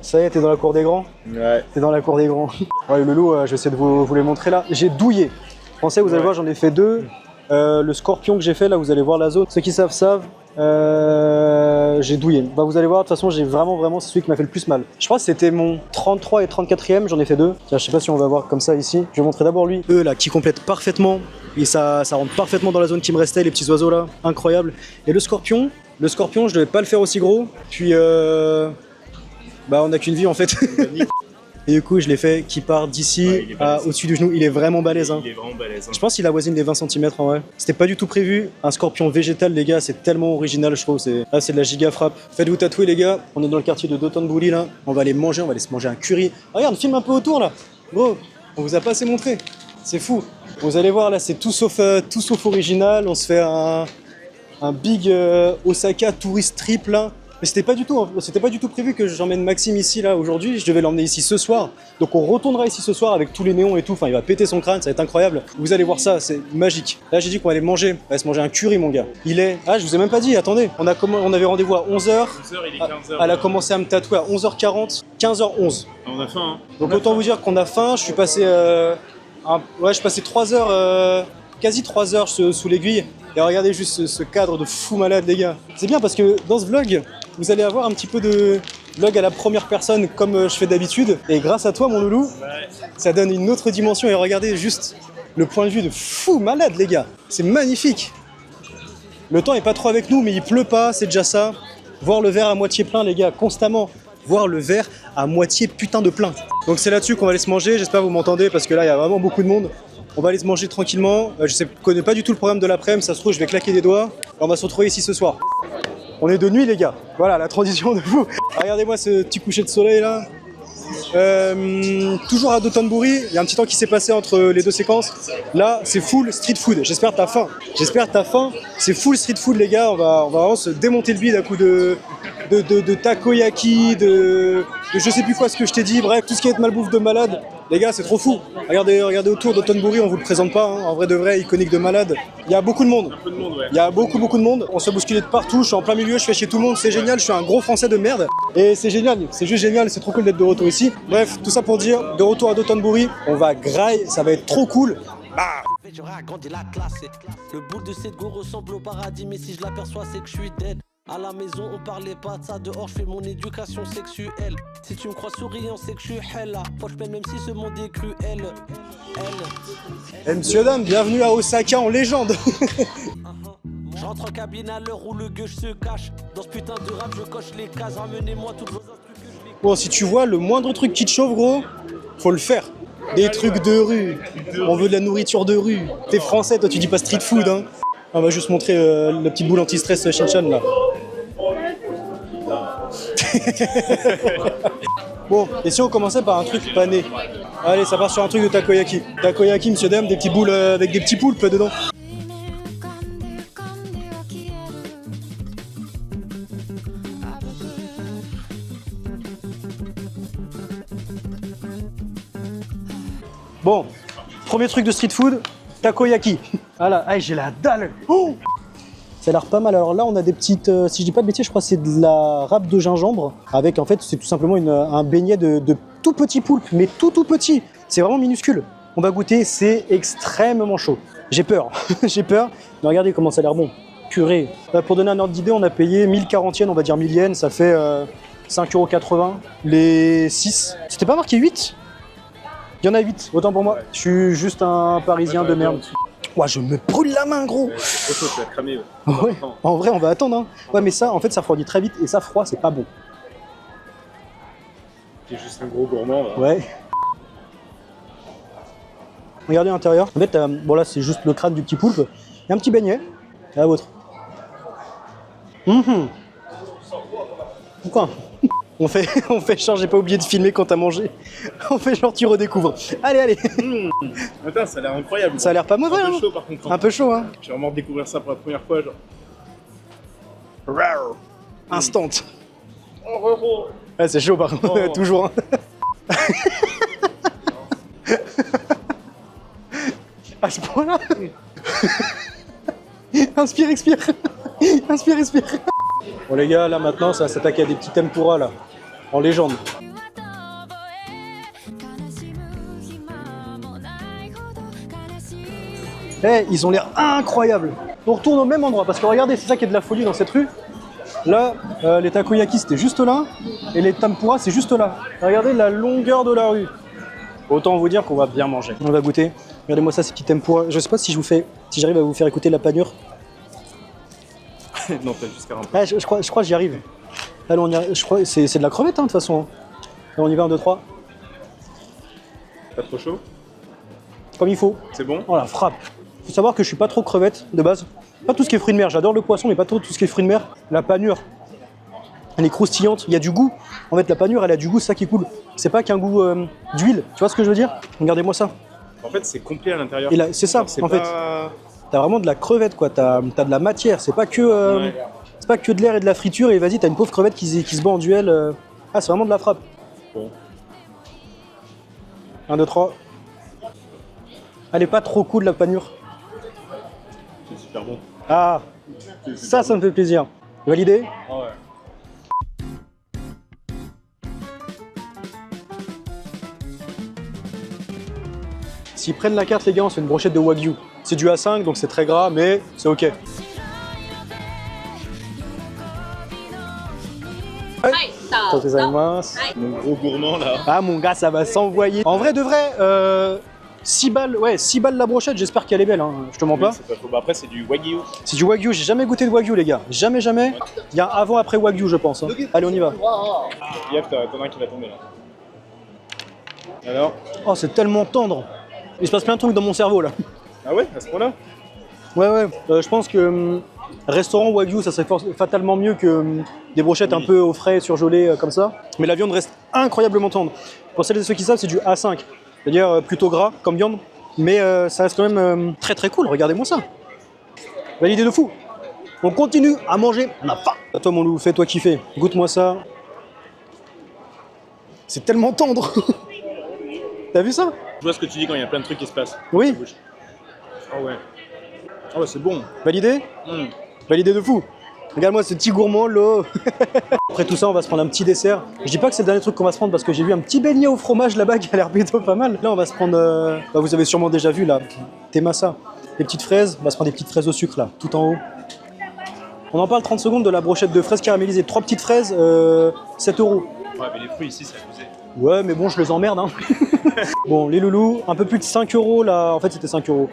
Ça y est, t'es dans la cour des grands. Ouais. T'es dans la cour des grands. Ouais, le loulou, je vais essayer de vous les montrer là. J'ai douillé. Français, vous allez voir, j'en ai fait 2. Le scorpion que j'ai fait là, vous allez voir la zone. Ceux qui savent. J'ai douillé. Bah, vous allez voir, de toute façon, j'ai vraiment, c'est celui qui m'a fait le plus mal. Je crois que c'était mon 33 et 34e, j'en ai fait 2. Tiens, je sais pas si on va voir comme ça ici. Je vais montrer d'abord lui. Eux là, qui complètent parfaitement. Et ça rentre parfaitement dans la zone qui me restait, les petits oiseaux là. Incroyable. Et le scorpion, je devais pas le faire aussi gros. Puis, bah, on a qu'une vie en fait. Et du coup, je l'ai fait qui part d'ici au-dessus du genou. Il est vraiment balèze. Hein. Il est vraiment balèze. Hein. Je pense qu'il avoisine les 20 cm en vrai. C'était pas du tout prévu. Un scorpion végétal, les gars, c'est tellement original, je trouve. Là, c'est de la giga frappe. Faites-vous tatouer, les gars. On est dans le quartier de Dotonbori là. On va aller manger, on va aller se manger un curry. Ah, regarde, filme un peu autour là. Gros, on vous a pas assez montré. C'est fou. Vous allez voir là, c'est tout sauf original. On se fait un big Osaka tourist trip là. Mais c'était pas du tout prévu que j'emmène Maxime ici là aujourd'hui. Je devais l'emmener ici ce soir. Donc on retournera ici ce soir avec tous les néons et tout. Enfin, il va péter son crâne, ça va être incroyable. Vous allez voir ça, c'est magique. Là, j'ai dit qu'on allait manger. On va se manger un curry, mon gars. Il est... Ah, je vous ai même pas dit, attendez. On avait rendez-vous à 11h. 11h, il est 15h. Elle a commencé à me tatouer à 11h40, 15h11. On a faim, hein. Donc autant vous dire qu'on a faim. Je suis passé... je suis passé 3 heures... quasi 3 heures sous l'aiguille. Et regardez juste ce cadre de fou malade, les gars. C'est bien parce que dans ce vlog, vous allez avoir un petit peu de vlog à la première personne comme je fais d'habitude. Et grâce à toi, mon loulou, ça donne une autre dimension. Et regardez juste le point de vue de fou malade, les gars. C'est magnifique. Le temps est pas trop avec nous, mais il pleut pas, c'est déjà ça. Voir le verre à moitié plein, les gars, constamment. Voir le verre à moitié putain de plein. Donc c'est là-dessus qu'on va aller se manger. J'espère que vous m'entendez parce que là, il y a vraiment beaucoup de monde. On va aller se manger tranquillement. Je connais pas du tout le programme de l'après-midi, ça se trouve, je vais claquer des doigts. On va se retrouver ici ce soir. On est de nuit, les gars. Voilà, la transition de vous. Regardez-moi ce petit coucher de soleil là. Toujours à Dotonbori, il y a un petit temps qui s'est passé entre les deux séquences. Là, c'est full street food. J'espère que t'as faim. C'est full street food, les gars. On va vraiment se démonter le bide à coup de de takoyaki, de je sais plus quoi ce que je t'ai dit, bref, tout ce qui est malbouffe de malade. Les gars, c'est trop fou. Regardez autour d'Otonbori, on vous le présente pas, hein. En vrai de vrai, iconique de malade. Il y a beaucoup de monde. Il y a beaucoup de monde. On se fait bousculer de partout, je suis en plein milieu, je fais chez tout le monde, c'est génial, je suis un gros français de merde. Et c'est génial, c'est juste génial, c'est trop cool d'être de retour ici. Bref, tout ça pour dire, de retour à Dotonbori, on va graille, ça va être trop cool. J'aurais agrandi la classe. Le boule de cette go ressemble au paradis, mais si je l'aperçois, c'est que je suis dead. À la maison, on parlait pas de ça. Dehors, je fais mon éducation sexuelle. Si tu me crois souriant, c'est que je suis hella. Franchement, même si ce monde est cruel. Eh, monsieur dame, bienvenue à Osaka en légende. Je rentre en cabine à l'heure où le gueuche se cache. Dans ce putain de rap, je coche les cases. Ramenez-moi toutes vos instruments que je les... Bon, si tu vois le moindre truc qui te chauffe, gros, faut le faire. Des trucs de rue. On veut de la nourriture de rue. T'es français, toi, tu dis pas street food, hein. On va juste montrer la petite boule anti-stress Shinchan, là. Bon, et si on commençait par un truc pané? Allez, ça part sur un truc de takoyaki. Takoyaki, monsieur dame, des petites boules avec des petits poulpes dedans. Bon, premier truc de street food, takoyaki. Voilà, ah, j'ai la dalle. Oh, ça a l'air pas mal. Alors là, on a des petites, si je dis pas de bêtises, je crois que c'est de la râpe de gingembre. Avec, en fait, c'est tout simplement un beignet de tout petits poulpes, mais tout petit. C'est vraiment minuscule. On va goûter, c'est extrêmement chaud. J'ai peur, j'ai peur. Mais regardez comment ça a l'air bon. Purée. Là, pour donner un ordre d'idée, on a payé 1040 yens, on va dire 1000 yens, ça fait 5,80 €. Les 6. C'était pas marqué 8 ? Il y en a 8, autant pour moi. Je suis juste un Parisien de merde. Ouah, je me brûle la main, gros. C'est trop chaud, tu vas cramer. Ouais. En vrai, on va attendre. Hein. Ouais, mais ça, en fait, ça refroidit très vite et ça, froid, c'est pas bon. T'es juste un gros gourmand, là. Ouais. Regardez l'intérieur. En fait, bon là, c'est juste le crâne du petit poulpe. Il y a un petit beignet. Et la vôtre. Pourquoi on fait genre, j'ai pas oublié de filmer quand t'as mangé. On fait genre, tu redécouvres. Allez. Attends, ça a l'air incroyable. Ça a l'air pas mauvais. Un peu hein. chaud, par contre. Un peu chaud, hein. J'ai vraiment découvert ça pour la première fois, genre. Rawr. Instant. Ouais, c'est chaud, par contre. Toujours. Hein. À ce point-là. Inspire, expire. Inspire, expire. Bon les gars, là maintenant, ça va s'attaquer à des petits tempura là, en légende. Eh, ils ont l'air incroyables. On retourne au même endroit parce que regardez, c'est ça qui est de la folie dans cette rue. Là, les takoyaki c'était juste là, et les tempura c'est juste là. Regardez la longueur de la rue. Autant vous dire qu'on va bien manger. On va goûter. Regardez-moi ça, ces petits tempura. Je sais pas si j'arrive à vous faire écouter la panure. Non, t'as juste 40. Ah, je crois que j'y arrive. Allez, je crois c'est de la crevette, hein, de toute façon. Allez, on y va, 1, 2, 3. Pas trop chaud? Comme il faut. C'est bon? Voilà, frappe. Faut savoir que je suis pas trop crevette, de base. Pas tout ce qui est fruits de mer. J'adore le poisson, mais pas trop tout ce qui est fruits de mer. La panure, elle est croustillante. Il y a du goût. En fait, la panure, elle a du goût, c'est ça qui est cool. C'est pas qu'un goût d'huile. Tu vois ce que je veux dire? Regardez-moi ça. En fait, c'est complet à l'intérieur. C'est ça, en fait. T'as vraiment de la crevette, quoi. T'as de la matière. C'est pas que Ouais. c'est pas que de l'air et de la friture. Et vas-y, t'as une pauvre crevette qui se bat en duel. Ah, c'est vraiment de la frappe. Bon. 1, 2, 3. Elle est pas trop cool, la panure. C'est super bon. Ah, ça me fait plaisir. Validé? Ah ouais. S'ils prennent la carte, les gars, on se fait une brochette de wagyu. C'est du A5, donc c'est très gras, mais c'est ok. Mon gros gourmand là. Ah mon gars, ça va s'envoyer. En vrai de vrai, 6 balles, ouais, 6 balles la brochette, j'espère qu'elle est belle, hein. Je te mens pas. C'est pas faux. Bah après, c'est du wagyu. C'est du wagyu, j'ai jamais goûté de wagyu, les gars. Jamais. Il y a un avant-après wagyu, je pense. Hein. Allez, on y va. Yep, t'en as un qui va tomber là. Alors? Oh, c'est tellement tendre. Il se passe plein de trucs dans mon cerveau là. Ah ouais, à ce point-là? Ouais, je pense que restaurant wagyu, ça serait fatalement mieux que des brochettes un peu au frais, surgelées comme ça. Mais la viande reste incroyablement tendre. Pour celles et ceux qui savent, c'est du A5. C'est-à-dire plutôt gras comme viande, mais ça reste quand même très très cool. Regardez-moi ça. Validé de fou. On continue à manger, on a faim. À toi mon loup, fais-toi kiffer. Goûte-moi ça. C'est tellement tendre. T'as vu ça? Je vois ce que tu dis quand il y a plein de trucs qui se passent. Oui. Ah ouais. Ah ouais, c'est bon. Validé? Validé de fou. Regarde-moi ce petit gourmand là. Après tout ça, on va se prendre un petit dessert. Je dis pas que c'est le dernier truc qu'on va se prendre parce que j'ai vu un petit beignet au fromage là-bas qui a l'air plutôt pas mal. Là, on va se prendre, vous avez sûrement déjà vu là, des massas. Des petites fraises, on va se prendre des petites fraises au sucre là, tout en haut. On en parle 30 secondes de la brochette de fraises caramélisées. 3 petites fraises, 7 €. Ouais, mais les fruits ici, c'est abusé. Ouais, mais bon, je les emmerde. Hein. Bon, les loulous, un peu plus de 5 € là. En fait, c'était 5 €.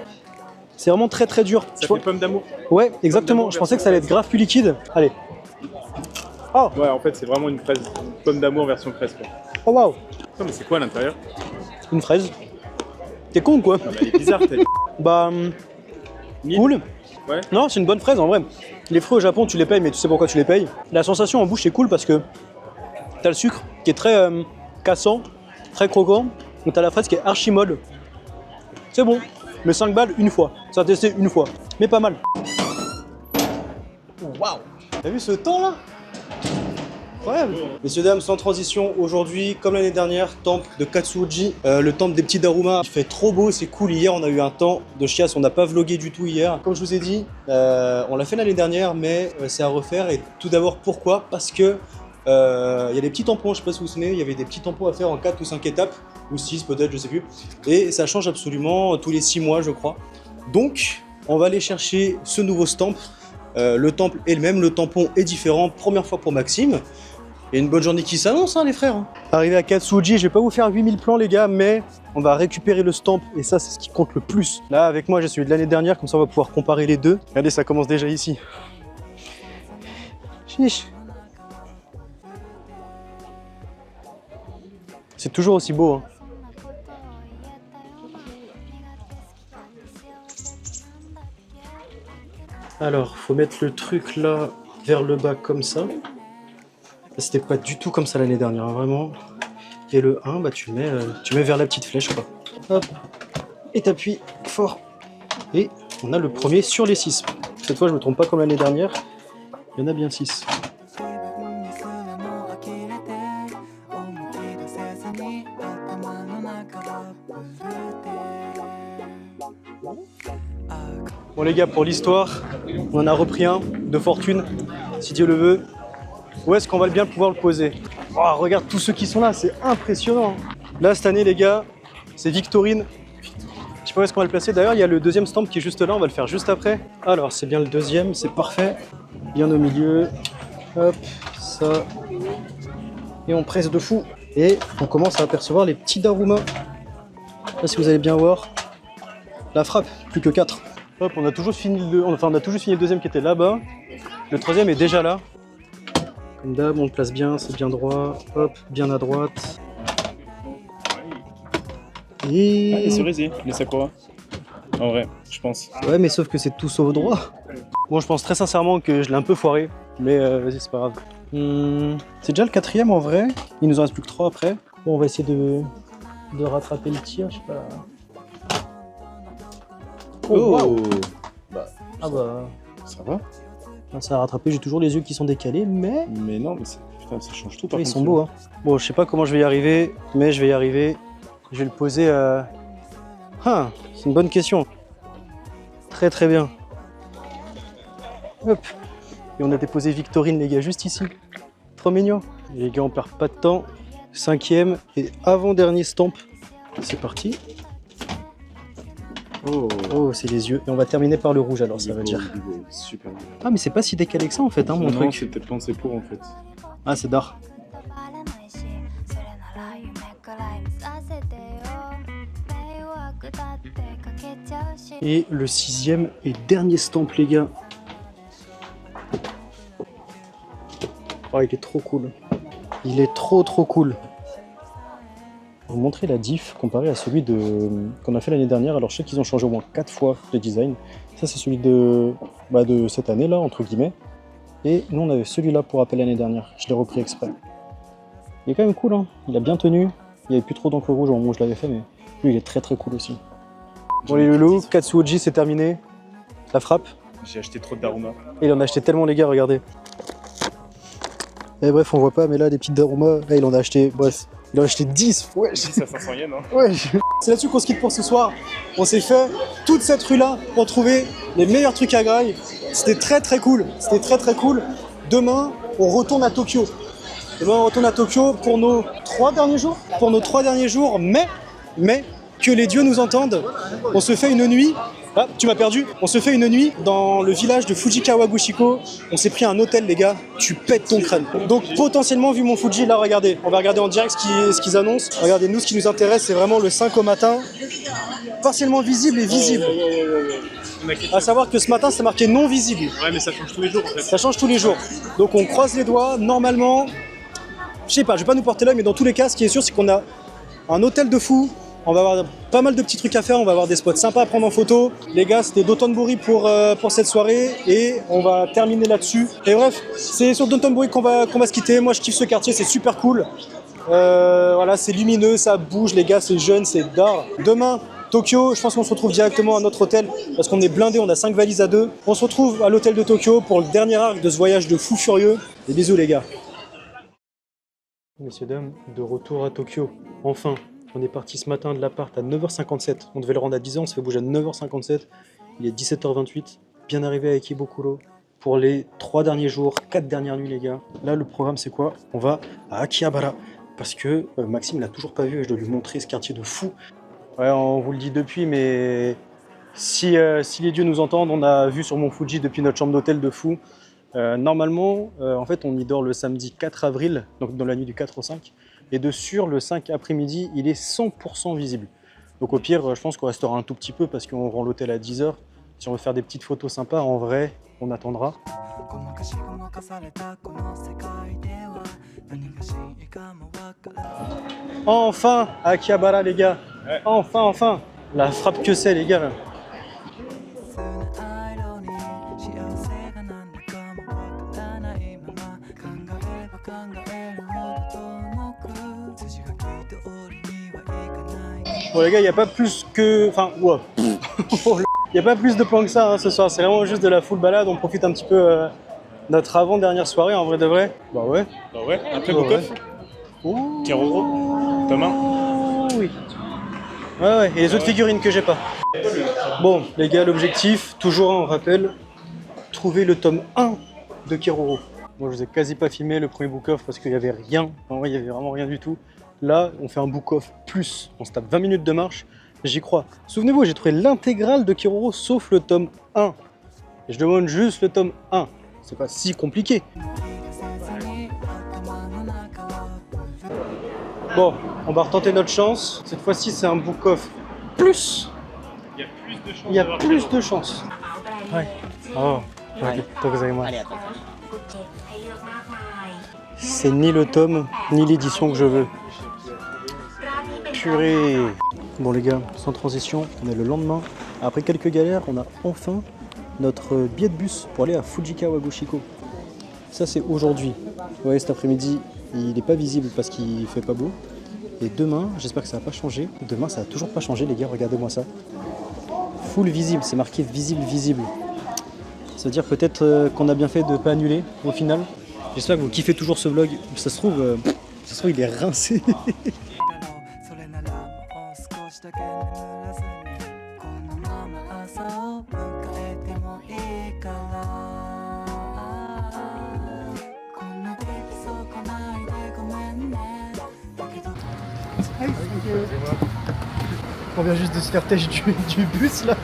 C'est vraiment très très dur. Ça fait pomme d'amour. Ouais, exactement. Je pensais que ça allait être grave plus liquide. Allez. Oh, Ouais, en fait, c'est vraiment une fraise. Une pomme d'amour version fraise, quoi. oh waouh. Non, mais c'est quoi à l'intérieur? Une fraise. T'es con quoi? Ah bah, elle est bizarre, t'as Bah, cool. Ouais. Non, c'est une bonne fraise en vrai. Les fruits au Japon, tu les payes, mais tu sais pourquoi tu les payes. La sensation en bouche est cool parce que t'as le sucre qui est très cassant, très croquant. Donc t'as la fraise qui est archi molle. C'est bon. Mais 5 balles une fois. Ça a testé une fois. Mais pas mal. Waouh. T'as vu ce temps là? Incroyable. Messieurs, dames, sans transition, aujourd'hui, comme l'année dernière, temple de Katsuoji, le temple des petits Daruma. Il fait trop beau, c'est cool. Hier, on a eu un temps de chiasse, on n'a pas vlogué du tout hier. Comme je vous ai dit, on l'a fait l'année dernière, mais c'est à refaire. Et tout d'abord, pourquoi? Parce que il y a des petits tampons, je sais pas si vous vous souvenez, il y avait des petits tampons à faire en 4 ou 5 étapes, ou 6 peut-être, je sais plus. Et ça change absolument tous les 6 mois, je crois. Donc, on va aller chercher ce nouveau stamp. Le temple est le même, le tampon est différent. Première fois pour Maxime. Et une bonne journée qui s'annonce, hein, les frères. Arrivé à Katsuoji, je vais pas vous faire 8000 plans, les gars, mais on va récupérer le stamp. Et ça, c'est ce qui compte le plus. Là, avec moi, j'ai celui de l'année dernière, comme ça, on va pouvoir comparer les deux. Regardez, ça commence déjà ici. Chiche. C'est toujours aussi beau. Hein. Alors, faut mettre le truc là vers le bas comme ça. C'était pas du tout comme ça l'année dernière, hein, vraiment. Et le 1, bah tu mets vers la petite flèche quoi. Hop. Et t'appuies fort. Et on a le premier sur les 6. Cette fois, je me trompe pas comme l'année dernière. Il y en a bien 6. Bon les gars, pour l'histoire, on en a repris un de fortune, si Dieu le veut. Où est-ce qu'on va bien pouvoir le poser? Oh, regarde tous ceux qui sont là, c'est impressionnant. Là, cette année, les gars, c'est Victorine. Je sais pas où est-ce qu'on va le placer. D'ailleurs, il y a le deuxième stamp qui est juste là, on va le faire juste après. Alors, c'est bien le deuxième, c'est parfait. Bien au milieu. Hop, ça. Et on presse de fou. Et on commence à apercevoir les petits Daruma. Là, si vous allez bien voir. La frappe, plus que 4. Hop, on a toujours fini le deuxième qui était là-bas. Le troisième est déjà là. Comme d'hab, on le place bien, c'est bien droit. Hop, bien à droite. Et... Ah, les cerisiers, les sakura. En vrai, je pense. Ouais, mais sauf que c'est tout sauf droit. Bon, je pense très sincèrement que je l'ai un peu foiré. Mais vas-y, c'est pas grave. C'est déjà le quatrième en vrai. Il nous en reste plus que 3 après. Bon, on va essayer de rattraper le tir, je sais pas. Oh, wow. Bah, ah bah... ça va. Ça a rattrapé, j'ai toujours les yeux qui sont décalés, mais... Mais non, mais putain, ça change tout par oui, contre. Ils sont beaux, hein. Bon, je sais pas comment je vais y arriver, mais je vais y arriver. Je vais le poser... Ah, c'est une bonne question. Très très bien. Hop. Et on a déposé Victorine, les gars, juste ici. Trop mignon. Et les gars, on perd pas de temps. 5e et avant-dernier stamp. C'est parti. Oh, c'est les yeux. Et on va terminer par le rouge alors, ça va dire. Super. Ah, mais c'est pas si décalé que ça en fait, hein, mon truc. C'est peut-être pensé pour en fait. Ah, c'est d'art. Et le 6e et dernier stamp, les gars. Oh, il est trop cool. Il est trop cool. Je vais vous montrer la diff comparé à celui qu'on a fait l'année dernière. Alors je sais qu'ils ont changé au moins 4 fois les designs. Ça c'est celui de cette année là, entre guillemets. Et nous on avait celui-là pour rappel l'année dernière. Je l'ai repris exprès. Il est quand même cool, hein. Il a bien tenu. Il n'y avait plus trop d'encre rouge au moment où je l'avais fait, mais lui il est très cool aussi. Bon les loulous, Katsuoji c'est terminé. La frappe. J'ai acheté trop de Daruma. Et il en a acheté tellement les gars, regardez. Et bref, on voit pas, mais là, des petites Daruma, là, il en a acheté, bref, il en a acheté 10. Ouais, 10 à 500 yens, hein. ouais. C'est là-dessus qu'on se quitte pour ce soir. On s'est fait toute cette rue-là pour trouver les meilleurs trucs à Grail. C'était très très cool. C'était très très cool. Demain, on retourne à Tokyo. Demain, on retourne à Tokyo pour nos 3 derniers jours. Pour nos 3 derniers jours, mais que les dieux nous entendent. On se fait une nuit. Ah, tu m'as perdu. On se fait une nuit dans le village de Fujikawa Gushiko. On s'est pris un hôtel, les gars. Tu pètes ton crâne. Donc, potentiellement, vu mon Fuji, là, regardez. On va regarder en direct ce qu'ils annoncent. Regardez, nous, ce qui nous intéresse, c'est vraiment le 5 au matin. Partiellement visible et visible. À savoir que ce matin, c'est marqué non visible. Ouais, mais ça change tous les jours, en fait. Ça change tous les jours. Donc, on croise les doigts. Normalement, je sais pas, je vais pas nous porter l'œil, mais dans tous les cas, ce qui est sûr, c'est qu'on a un hôtel de fou. On va avoir pas mal de petits trucs à faire, on va avoir des spots sympas à prendre en photo. Les gars, c'était Dotonbori pour cette soirée et on va terminer là-dessus. Et bref, c'est sur Dotonbori qu'on va se quitter. Moi, je kiffe ce quartier, c'est super cool. Voilà, c'est lumineux, ça bouge, les gars, c'est jeune, c'est d'art. Demain, Tokyo, je pense qu'on se retrouve directement à notre hôtel parce qu'on est blindé, on a 5 valises à 2. On se retrouve à l'hôtel de Tokyo pour le dernier arc de ce voyage de fou furieux. Et bisous, les gars. Messieurs, dames, de retour à Tokyo, enfin. On est parti ce matin de l'appart à 9h57. On devait le rendre à 10h, on se fait bouger à 9h57. Il est 17h28. Bien arrivé à Ikebukuro pour les 3 derniers jours, 4 dernières nuits, les gars. Là, le programme, c'est quoi? On va à Akihabara. Parce que Maxime l'a toujours pas vu et je dois lui montrer ce quartier de fou. Ouais, on vous le dit depuis, mais si les dieux nous entendent, on a vu sur mon Fuji depuis notre chambre d'hôtel de fou. Normalement, en fait, on y dort le samedi 4 avril, donc dans la nuit du 4 au 5. Et de sûr, le 5 après-midi, il est 100% visible. Donc au pire, je pense qu'on restera un tout petit peu parce qu'on rend l'hôtel à 10h. Si on veut faire des petites photos sympas, en vrai, on attendra. Enfin, Akihabara, les gars. Ouais. Enfin. La frappe que c'est, les gars. Là. Bon les gars, il n'y a pas plus que... Enfin, wow. Il n'y a pas plus de plans que ça hein, ce soir, c'est vraiment juste de la full balade, on profite un petit peu notre avant-dernière soirée en vrai de vrai. Bah ouais. Après Bukov, Keroro, Thomas. Oui. Ouais, et les autres figurines que j'ai pas. Bon les gars, l'objectif, toujours on rappelle, trouver le tome 1 de Keroro. Moi je vous ai quasi pas filmé le premier book-off parce qu'il n'y avait rien, en vrai il n'y avait vraiment rien du tout. Là, on fait un book-off plus, on se tape 20 minutes de marche, j'y crois. Souvenez-vous, j'ai trouvé l'intégrale de Keroro sauf le tome 1. Et je demande juste le tome 1, c'est pas si compliqué. Bon, on va retenter notre chance. Cette fois-ci, c'est un book-off plus. Il y a plus de chance. Ouais. Oh, c'est ni le tome, ni l'édition que je veux. Purée. Bon les gars, sans transition, on est le lendemain. Après quelques galères, on a enfin notre billet de bus pour aller à Fujikawa Gushiko. Ça c'est aujourd'hui. Vous voyez, cet après-midi, il n'est pas visible parce qu'il fait pas beau. Et demain, j'espère que ça va pas changer. Demain, ça va toujours pas changer les gars, regardez-moi ça. Full visible, c'est marqué visible. Ça veut dire peut-être qu'on a bien fait de pas annuler au final. J'espère que vous kiffez toujours ce vlog. Ça se trouve il est rincé. On vient juste de se faire têche du bus là.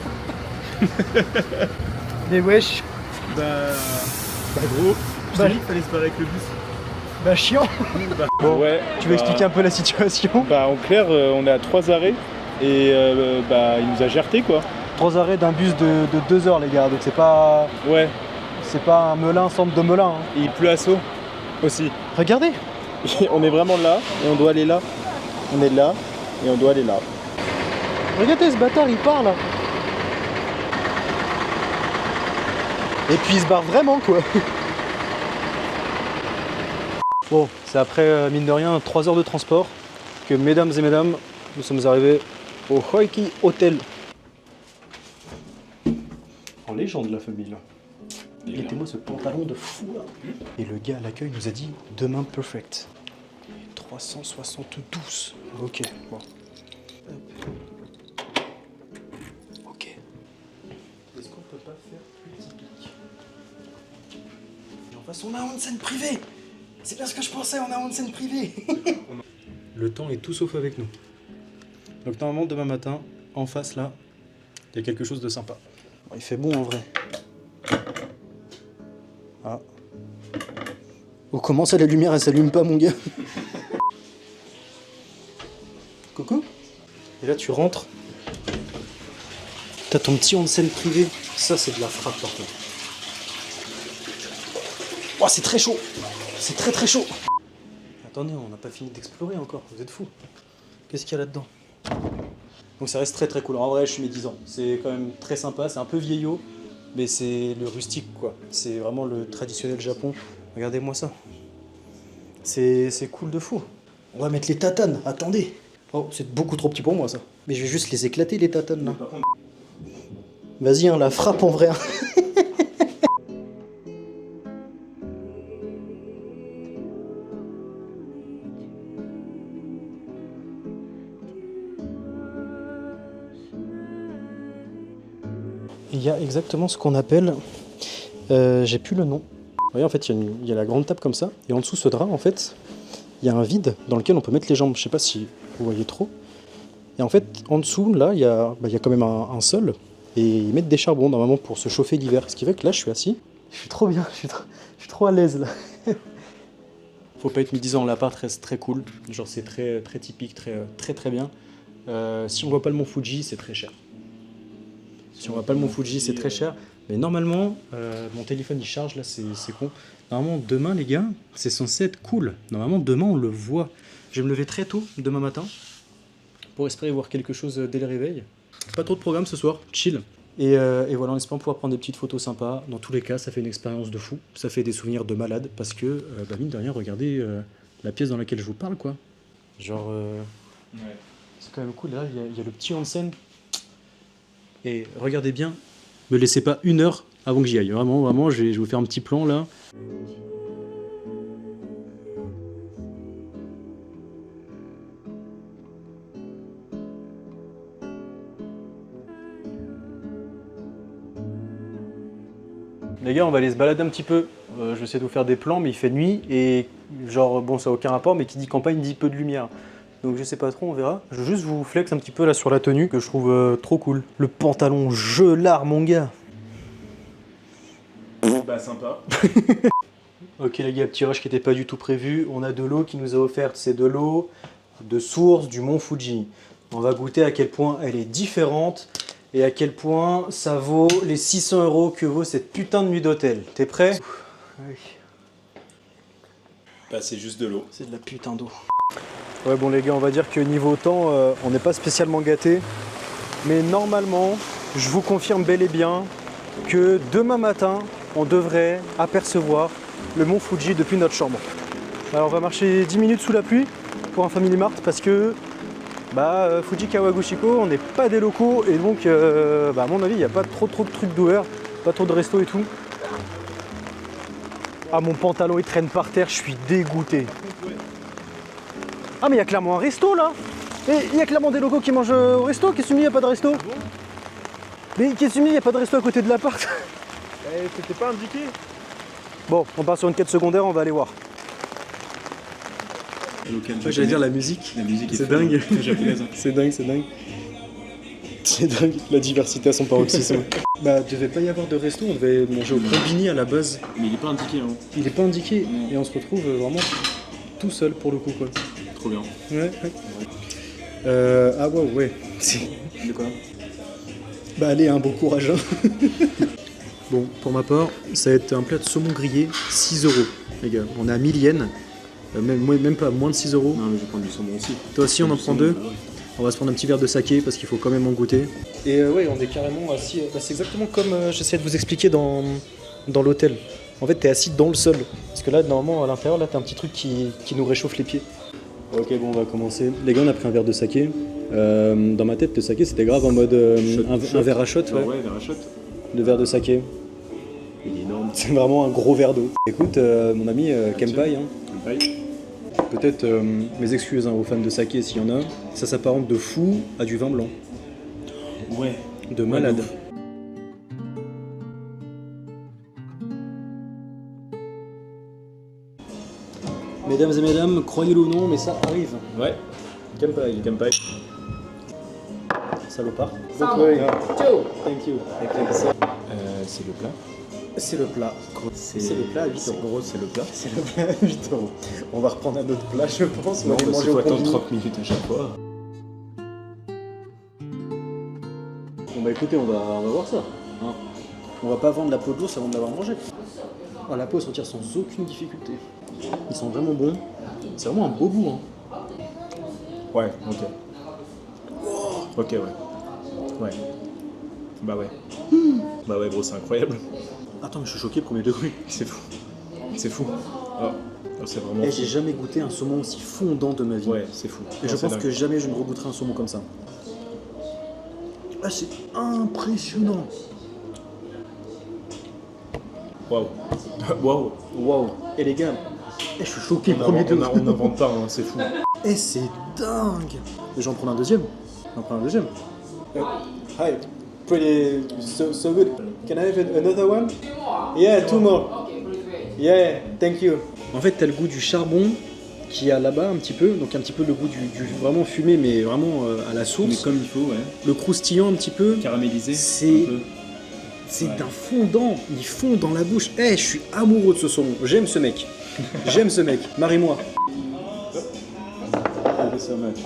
Mais wesh. Bah gros, je t'ai dit qu'il fallait se barrer avec le bus. Bah chiant. Bon, ouais, tu veux expliquer un peu la situation? Bah en clair, on est à 3 arrêts et il nous a gerté quoi. 3 arrêts d'un bus de 2 heures les gars, donc c'est pas... Ouais. C'est pas un Melun, centre de Melun. Hein. Et il pleut à Sceaux aussi. Regardez. On est vraiment là et on doit aller là. On est là et on doit aller là. Regardez ce bâtard, il part là. Et puis il se barre vraiment quoi. Bon, c'est après, mine de rien, 3 heures de transport que, mesdames et mesdames, nous sommes arrivés au Hoiki Hotel. en légende la famille là. Mettez-moi ce pantalon de fou là. Et le gars à l'accueil nous a dit demain perfect. 372. Ok, bon. Ok. Est-ce qu'on peut pas faire plus typique? Et en face, on a un onsen privé. C'est bien ce que je pensais, on a un onsen privé. Le temps est tout sauf avec nous. Donc normalement demain matin, en face là, il y a quelque chose de sympa. Bon, il fait bon en vrai. Ah. Oh, comment ça la lumière elle s'allume pas mon gars? Coucou. Et là tu rentres. T'as ton petit onsen privé. Ça c'est de la frappe par contre. Oh c'est très chaud. C'est très très chaud. Attendez, on n'a pas fini d'explorer encore. Vous êtes fous. Qu'est-ce qu'il y a là-dedans? Donc ça reste très très cool. En vrai je suis médisant. C'est quand même très sympa. C'est un peu vieillot. Mais c'est le rustique quoi. C'est vraiment le traditionnel Japon. Regardez-moi ça. C'est cool de fou. On va mettre les tatanes. Attendez. Oh, c'est beaucoup trop petit pour moi ça. Mais je vais juste les éclater les tatanes là. Vas-y, hein, la frappe en vrai. Il y a exactement ce qu'on appelle... j'ai plus le nom. Vous voyez, en fait, il y a la grande table comme ça. Et en dessous, ce drap, en fait, il y a un vide dans lequel on peut mettre les jambes. Je sais pas si vous voyez trop. Et en fait, en dessous, là, il y a quand même un sol. Et ils mettent des charbons, normalement, pour se chauffer l'hiver. Ce qui fait que là, je suis assis. Je suis trop bien. Je suis trop à l'aise, là. Faut pas être médisant. L'appart reste très cool. Genre, c'est très, très typique, très bien. Si on voit pas le mont Fuji, c'est très cher. Si on voit pas le mont Fuji, c'est très cher. Mais normalement, mon téléphone il charge, là c'est con. Normalement, demain les gars, c'est censé être cool. Normalement, demain on le voit. Je vais me lever très tôt, demain matin, pour espérer voir quelque chose dès le réveil. Pas trop de programme ce soir, chill. Et voilà, en espérant pouvoir prendre des petites photos sympas. Dans tous les cas, ça fait une expérience de fou. Ça fait des souvenirs de malade, parce que, mine de rien, regardez la pièce dans laquelle je vous parle, quoi. Genre, ouais. C'est quand même cool. Là, il y a le petit onsen. Et regardez bien, me laissez pas une heure avant que j'y aille. Vraiment, je vais vous faire un petit plan là. Les gars, on va aller se balader un petit peu. Je vais essayer de vous faire des plans, mais il fait nuit et genre, bon, ça n'a aucun rapport, mais qui dit campagne dit peu de lumière. Donc je sais pas trop, on verra. Je vais juste vous flex un petit peu là sur la tenue que je trouve trop cool. Le pantalon gelard mon gars. Bah sympa. Ok les gars, petit rush qui n'était pas du tout prévu. On a de l'eau qui nous a offerte. C'est de l'eau de source du mont Fuji. On va goûter à quel point elle est différente et à quel point ça vaut les 600 € que vaut cette putain de nuit d'hôtel. T'es prêt? Oui. Bah c'est juste de l'eau. C'est de la putain d'eau. Ouais bon les gars, on va dire que niveau temps, on n'est pas spécialement gâtés. Mais normalement, je vous confirme bel et bien que demain matin, on devrait apercevoir le mont Fuji depuis notre chambre. Alors on va marcher 10 minutes sous la pluie pour un Family Mart parce que Fuji Kawaguchiko, on n'est pas des locaux et donc à mon avis, il n'y a pas trop de trucs d'ouverts, pas trop de restos et tout. Ah mon pantalon il traîne par terre, je suis dégoûté. Ah mais il y a clairement un resto là. Et il y a clairement des locaux qui mangent au resto. Qu'est-ce que tu me dis, il n'y a pas de resto? Mais qu'est-ce que tu me dis, il n'y a pas de resto à côté de l'appart? C'était pas indiqué. Bon, on part sur une quête secondaire, on va aller voir. J'allais dire la musique. La musique c'est dingue. Japonaise. C'est dingue. C'est dingue, la diversité à son paroxysme. Devait pas y avoir de resto, on devait manger au combini à la base. Mais il est pas indiqué hein. Il est pas indiqué et on se retrouve vraiment tout seul pour le coup quoi. Trop bien. Ouais. Ah ouais. De quoi? Allez, un bon courage. Hein. Bon, pour ma part, ça va être un plat de saumon grillé, 6 €. Les gars, on est à 1000 yens. Même pas, moins de 6 €. Non mais je vais prendre du saumon aussi. Toi aussi, on en prend 2. Ouais. On va se prendre un petit verre de saké parce qu'il faut quand même en goûter. Et ouais, on est carrément assis. C'est exactement comme j'essayais de vous expliquer dans l'hôtel. En fait, t'es assis dans le sol. Parce que là, normalement, à l'intérieur, là, t'as un petit truc qui nous réchauffe les pieds. Ok, bon, on va commencer. Les gars, on a pris un verre de saké. Dans ma tête, le saké, c'était grave en mode un verre à shot. Ouais, verre à shot. de verre de saké. Il est énorme. C'est vraiment un gros verre d'eau. Écoute, mon ami Kempai, hein, peut-être mes excuses aux fans de saké s'il y en a, ça s'apparente de fou à du vin blanc. Ouais. De malade. Mesdames et mesdames, croyez-le ou non, mais ça arrive. Ouais. Kempai. Kempai. Salopard. Sans Thank you. C'est le plat. C'est le plat. C'est le plat à 8 C'est euros. gros, c'est le plat. C'est le plat à 8 euros. On va reprendre un autre plat, je pense. On Non, va aller parce manger qu'il faut au attendre combini. 30 minutes à chaque fois. Bon bah écoutez, on va voir ça. Hein. On va pas vendre la peau de l'ours avant de l'avoir mangé. Oh, la peau se retire sans aucune difficulté. Ils sont vraiment bons. C'est vraiment un beau goût. Hein. Ouais, ok. Ok, ouais. Ouais. Bah ouais. Bah ouais, gros, c'est incroyable. Attends, mais je suis choqué, premier degré. C'est fou. C'est fou. Oh, c'est vraiment Eh, fou. j'ai jamais goûté un saumon aussi fondant de ma vie. Ouais, c'est fou. Et Non, je c'est pense dingue. que jamais je ne regoûterai un saumon comme ça. Ah, c'est impressionnant. Waouh. Waouh. Waouh. Et les gars, je suis choqué, On premier degré. n'invente pas, hein, c'est fou. Et c'est dingue. Mais j'en prends un deuxième. Hi, pretty so good. Can I have another one? Yeah, two more. Yeah, thank you. En fait, t'as le goût du charbon qu'il y a là-bas un petit peu, donc un petit peu le goût du vraiment fumé, mais vraiment à la source. Mais comme il faut, ouais. Le croustillant un petit peu. Caramélisé. C'est- un peu. C'est Ouais. d'un fondant, il fond dans la bouche. Je suis amoureux de ce saumon. J'aime ce mec. J'aime ce mec. Marie-moi. Thank you so much.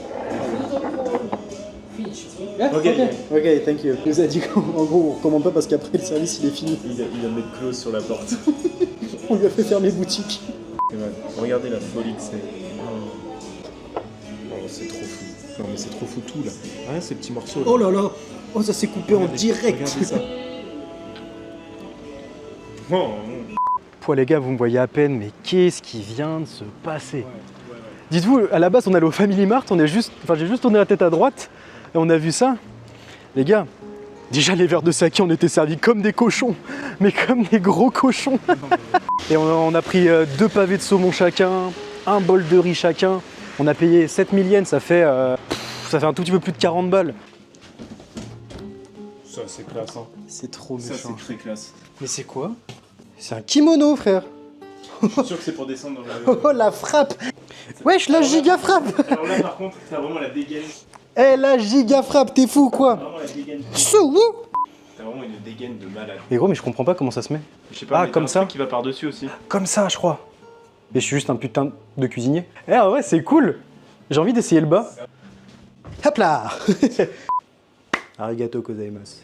Ok, thank you. Il nous a dit qu'en gros, on recommande pas parce qu'après le service il est fini. Il va mettre close sur la porte. On lui a fait fermer boutique. C'est mal. Regardez la folie que c'est. Oh, c'est trop fou. Non, mais c'est trop fou tout là. Rien, ces petits morceaux. Là. Oh là là. Oh, ça s'est coupé en direct. Regardez ça. Oh, Les gars, vous me voyez à peine, mais qu'est-ce qui vient de se passer? Dites-vous, à la base, on allait au Family Mart, j'ai juste tourné la tête à droite et on a vu ça. Les gars, déjà les verres de saké, on était servis comme des cochons, mais comme des gros cochons. Et on a pris 2 pavés de saumon chacun, un bol de riz chacun. On a payé 7000 yens, ça fait un tout petit peu plus de 40 balles. ça, c'est classe. Hein. C'est trop Ça, méchant. c'est très classe. Mais c'est quoi? C'est un kimono, frère. Je suis sûr que c'est pour descendre dans le. Oh, la frappe. Wesh, la giga frappe. Alors là, par contre, t'as vraiment la dégaine. Eh, la giga frappe, t'es fou quoi? Vraiment la dégaine. Sou. T'as vraiment une dégaine de malade. Mais gros, mais je comprends pas comment ça se met. Je sais pas, Ah, mais comme t'as un ça truc qui va par-dessus aussi. Comme ça, je crois. Mais je suis juste un putain de cuisinier. Eh ouais, c'est cool. J'ai envie d'essayer le bas. Hop là. Arigato gozaimasu.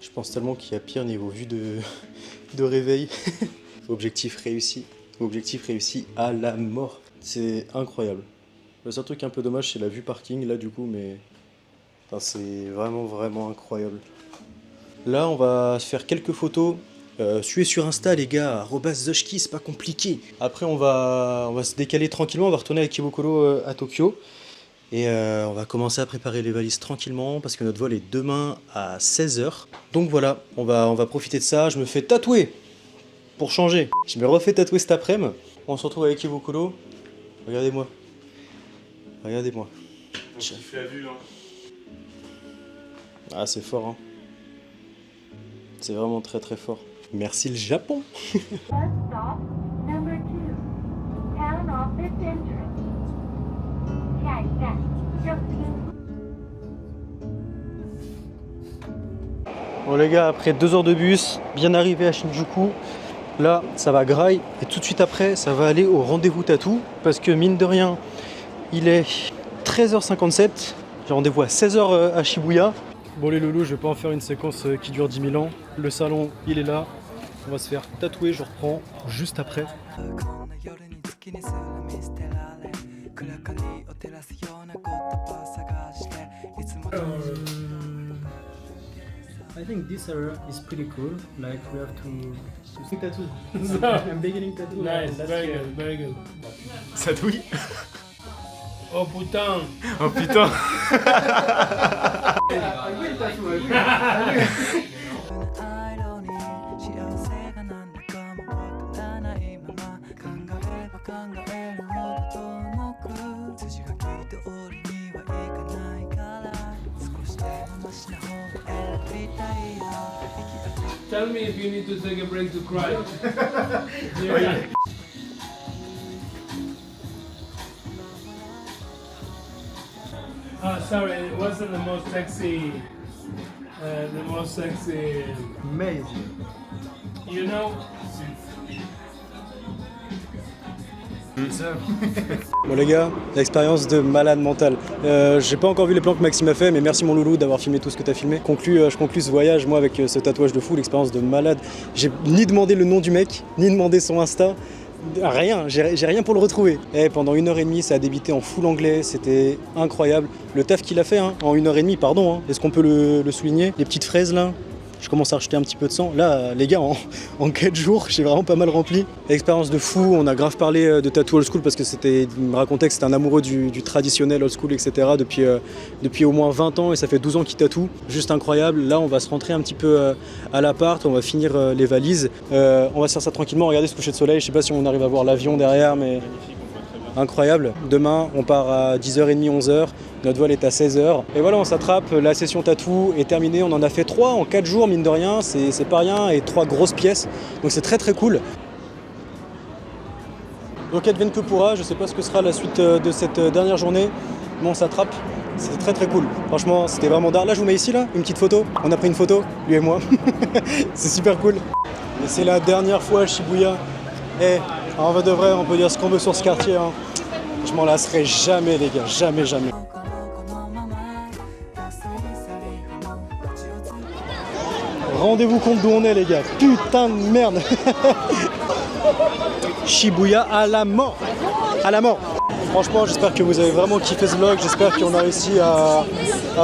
Je pense tellement qu'il y a pire niveau vue de réveil. Objectif réussi. Objectif réussi à la mort. C'est incroyable. Le seul truc un peu dommage, c'est la vue parking là du coup, mais enfin, c'est vraiment incroyable. Là, on va se faire quelques photos. Suivez sur Insta les gars, @Zushki, c'est pas compliqué. Après on va se décaler tranquillement, on va retourner avec Kibokolo à Tokyo. Et on va commencer à préparer les valises tranquillement parce que notre vol est demain à 16h. Donc voilà, on va profiter de ça. Je me fais tatouer pour changer. Je me refais tatouer cet après-midi. On se retrouve avec Kibokolo. Regardez-moi. Regardez-moi. Je fais la vue, hein. Ah, c'est fort, hein. C'est vraiment très fort. Merci le Japon. Bus stop number 2. Town office entrance. Catch that. Bon les gars, après 2 heures de bus, bien arrivé à Shinjuku, là ça va graille et tout de suite après ça va aller au rendez-vous tatou parce que mine de rien, il est 13h57, j'ai rendez-vous à 16h à Shibuya. Bon les loulous, je vais pas en faire une séquence qui dure 10 000 ans. Le salon, il est là, on va se faire tatouer, je reprends juste après. I think this area is pretty cool. Like we have to see tattoo. I'm beginning tattoo. Nice, very good, very good. Ça douille. Oh putain. Oh putain. Tell me if you need to take a break to cry. Yeah. Sorry, it wasn't the most sexy. Amazing. You know. Bon les gars, l'expérience de malade mental. J'ai pas encore vu les plans que Maxime a fait, mais merci mon loulou d'avoir filmé tout ce que t'as filmé. Je conclus ce voyage moi avec ce tatouage de fou, l'expérience de malade. J'ai ni demandé le nom du mec, ni demandé son Insta. Rien, j'ai rien pour le retrouver. Et pendant 1h30, ça a débité en full anglais, c'était incroyable. Le taf qu'il a fait hein, en 1h30, pardon, hein, est-ce qu'on peut le souligner? Les petites fraises là, je commence à rejeter un petit peu de sang. Là, les gars, en 4 jours, j'ai vraiment pas mal rempli. Expérience de fou, on a grave parlé de tattoo old school parce que il me racontait que c'était un amoureux du traditionnel old school, etc. Depuis au moins 20 ans et ça fait 12 ans qu'il tatoue. Juste incroyable. Là, on va se rentrer un petit peu à l'appart, on va finir les valises. On va se faire ça tranquillement, regardez ce coucher de soleil. Je sais pas si on arrive à voir l'avion derrière, mais incroyable. Demain, on part à 10h30, 11h. Notre vol est à 16h. Et voilà, on s'attrape. La session tatou est terminée. On en a fait 3 en 4 jours, mine de rien. C'est pas rien. Et 3 grosses pièces. Donc c'est très très cool. Donc advienne que pourra. Je sais pas ce que sera la suite de cette dernière journée. Mais on s'attrape. C'était très très cool. Franchement, c'était vraiment dingue. Là, je vous mets ici, là, une petite photo. On a pris une photo, lui et moi. C'est super cool. Et c'est la dernière fois à Shibuya. Et en vrai de vrai, on peut dire ce qu'on veut sur ce quartier. Hein. Je m'en lasserai jamais, les gars. Jamais, jamais. Rendez-vous compte d'où on est, les gars. Putain de merde. Shibuya à la mort. À la mort. Franchement, j'espère que vous avez vraiment kiffé ce vlog. J'espère qu'on a réussi à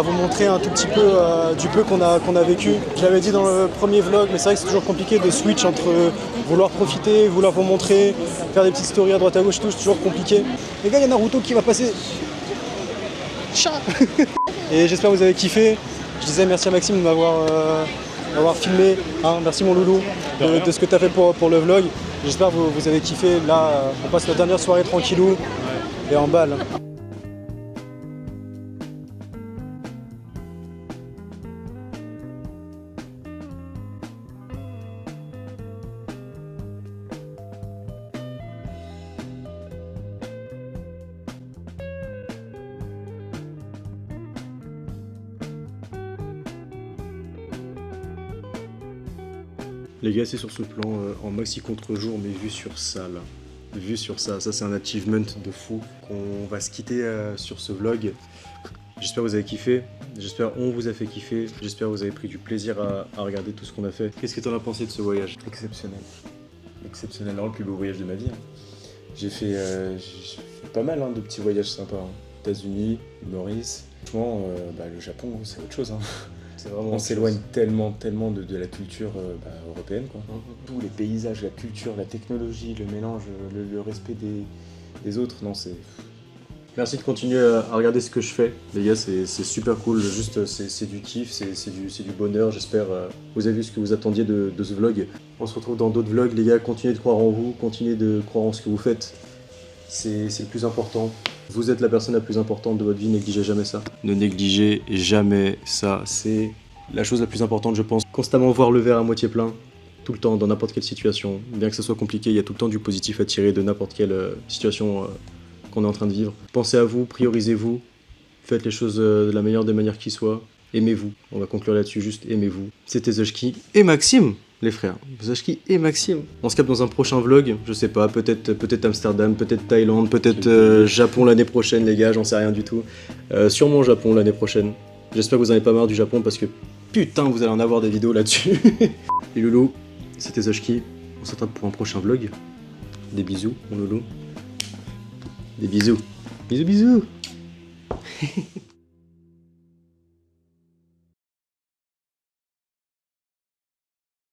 vous montrer un tout petit peu du peu qu'on a vécu. Je l'avais dit dans le premier vlog, mais c'est vrai que c'est toujours compliqué de switch entre vouloir profiter, vouloir vous montrer, faire des petites stories à droite à gauche, tout, c'est toujours compliqué. Les gars, il y a Naruto qui va passer. Chat. Et j'espère que vous avez kiffé. Je disais merci à Maxime de m'avoir filmé. Hein, merci mon loulou de ce que tu as fait pour le vlog. J'espère que vous avez kiffé. Là, on passe la dernière soirée tranquillou et en balle. Les gars, c'est sur ce plan en maxi contre-jour, mais vu sur ça, là. Vu sur ça, ça c'est un achievement de fou. On va se quitter sur ce vlog. J'espère que vous avez kiffé, j'espère qu'on vous a fait kiffer, j'espère que vous avez pris du plaisir à regarder tout ce qu'on a fait. Qu'est-ce que t'en as pensé de ce voyage? Exceptionnel. Exceptionnel, le plus beau voyage de ma vie. Hein. J'ai fait pas mal de petits voyages sympas. Hein. États-Unis, Maurice. Franchement, le Japon, c'est autre chose. Hein. On s'éloigne tellement de la culture européenne. Quoi. Tous les paysages, la culture, la technologie, le mélange, le respect des autres. Non, c'est... Merci de continuer à regarder ce que je fais. Les gars, c'est super cool. Juste, c'est du kiff, c'est du bonheur. J'espère vous avez vu ce que vous attendiez de ce vlog. On se retrouve dans d'autres vlogs. Les gars, continuez de croire en vous. Continuez de croire en ce que vous faites. C'est le plus important. Vous êtes la personne la plus importante de votre vie, négligez jamais ça. Ne négligez jamais ça, c'est la chose la plus importante je pense. Constamment voir le verre à moitié plein, tout le temps, dans n'importe quelle situation. Bien que ça soit compliqué, il y a tout le temps du positif à tirer de n'importe quelle situation qu'on est en train de vivre. Pensez à vous, priorisez-vous, faites les choses de la meilleure des manières qui soit. Aimez-vous. On va conclure là-dessus, juste aimez-vous. C'était Zoshki et Maxime, les frères. Zoshki et Maxime. On se capte dans un prochain vlog, je sais pas, peut-être Amsterdam, peut-être Thaïlande, peut-être Japon l'année prochaine, les gars, j'en sais rien du tout. Sûrement Japon l'année prochaine. J'espère que vous en avez pas marre du Japon parce que putain, vous allez en avoir des vidéos là-dessus. Les loulous, c'était Zoshki. On s'attrape pour un prochain vlog. Des bisous, mon loulou. Des bisous. Bisous, bisous.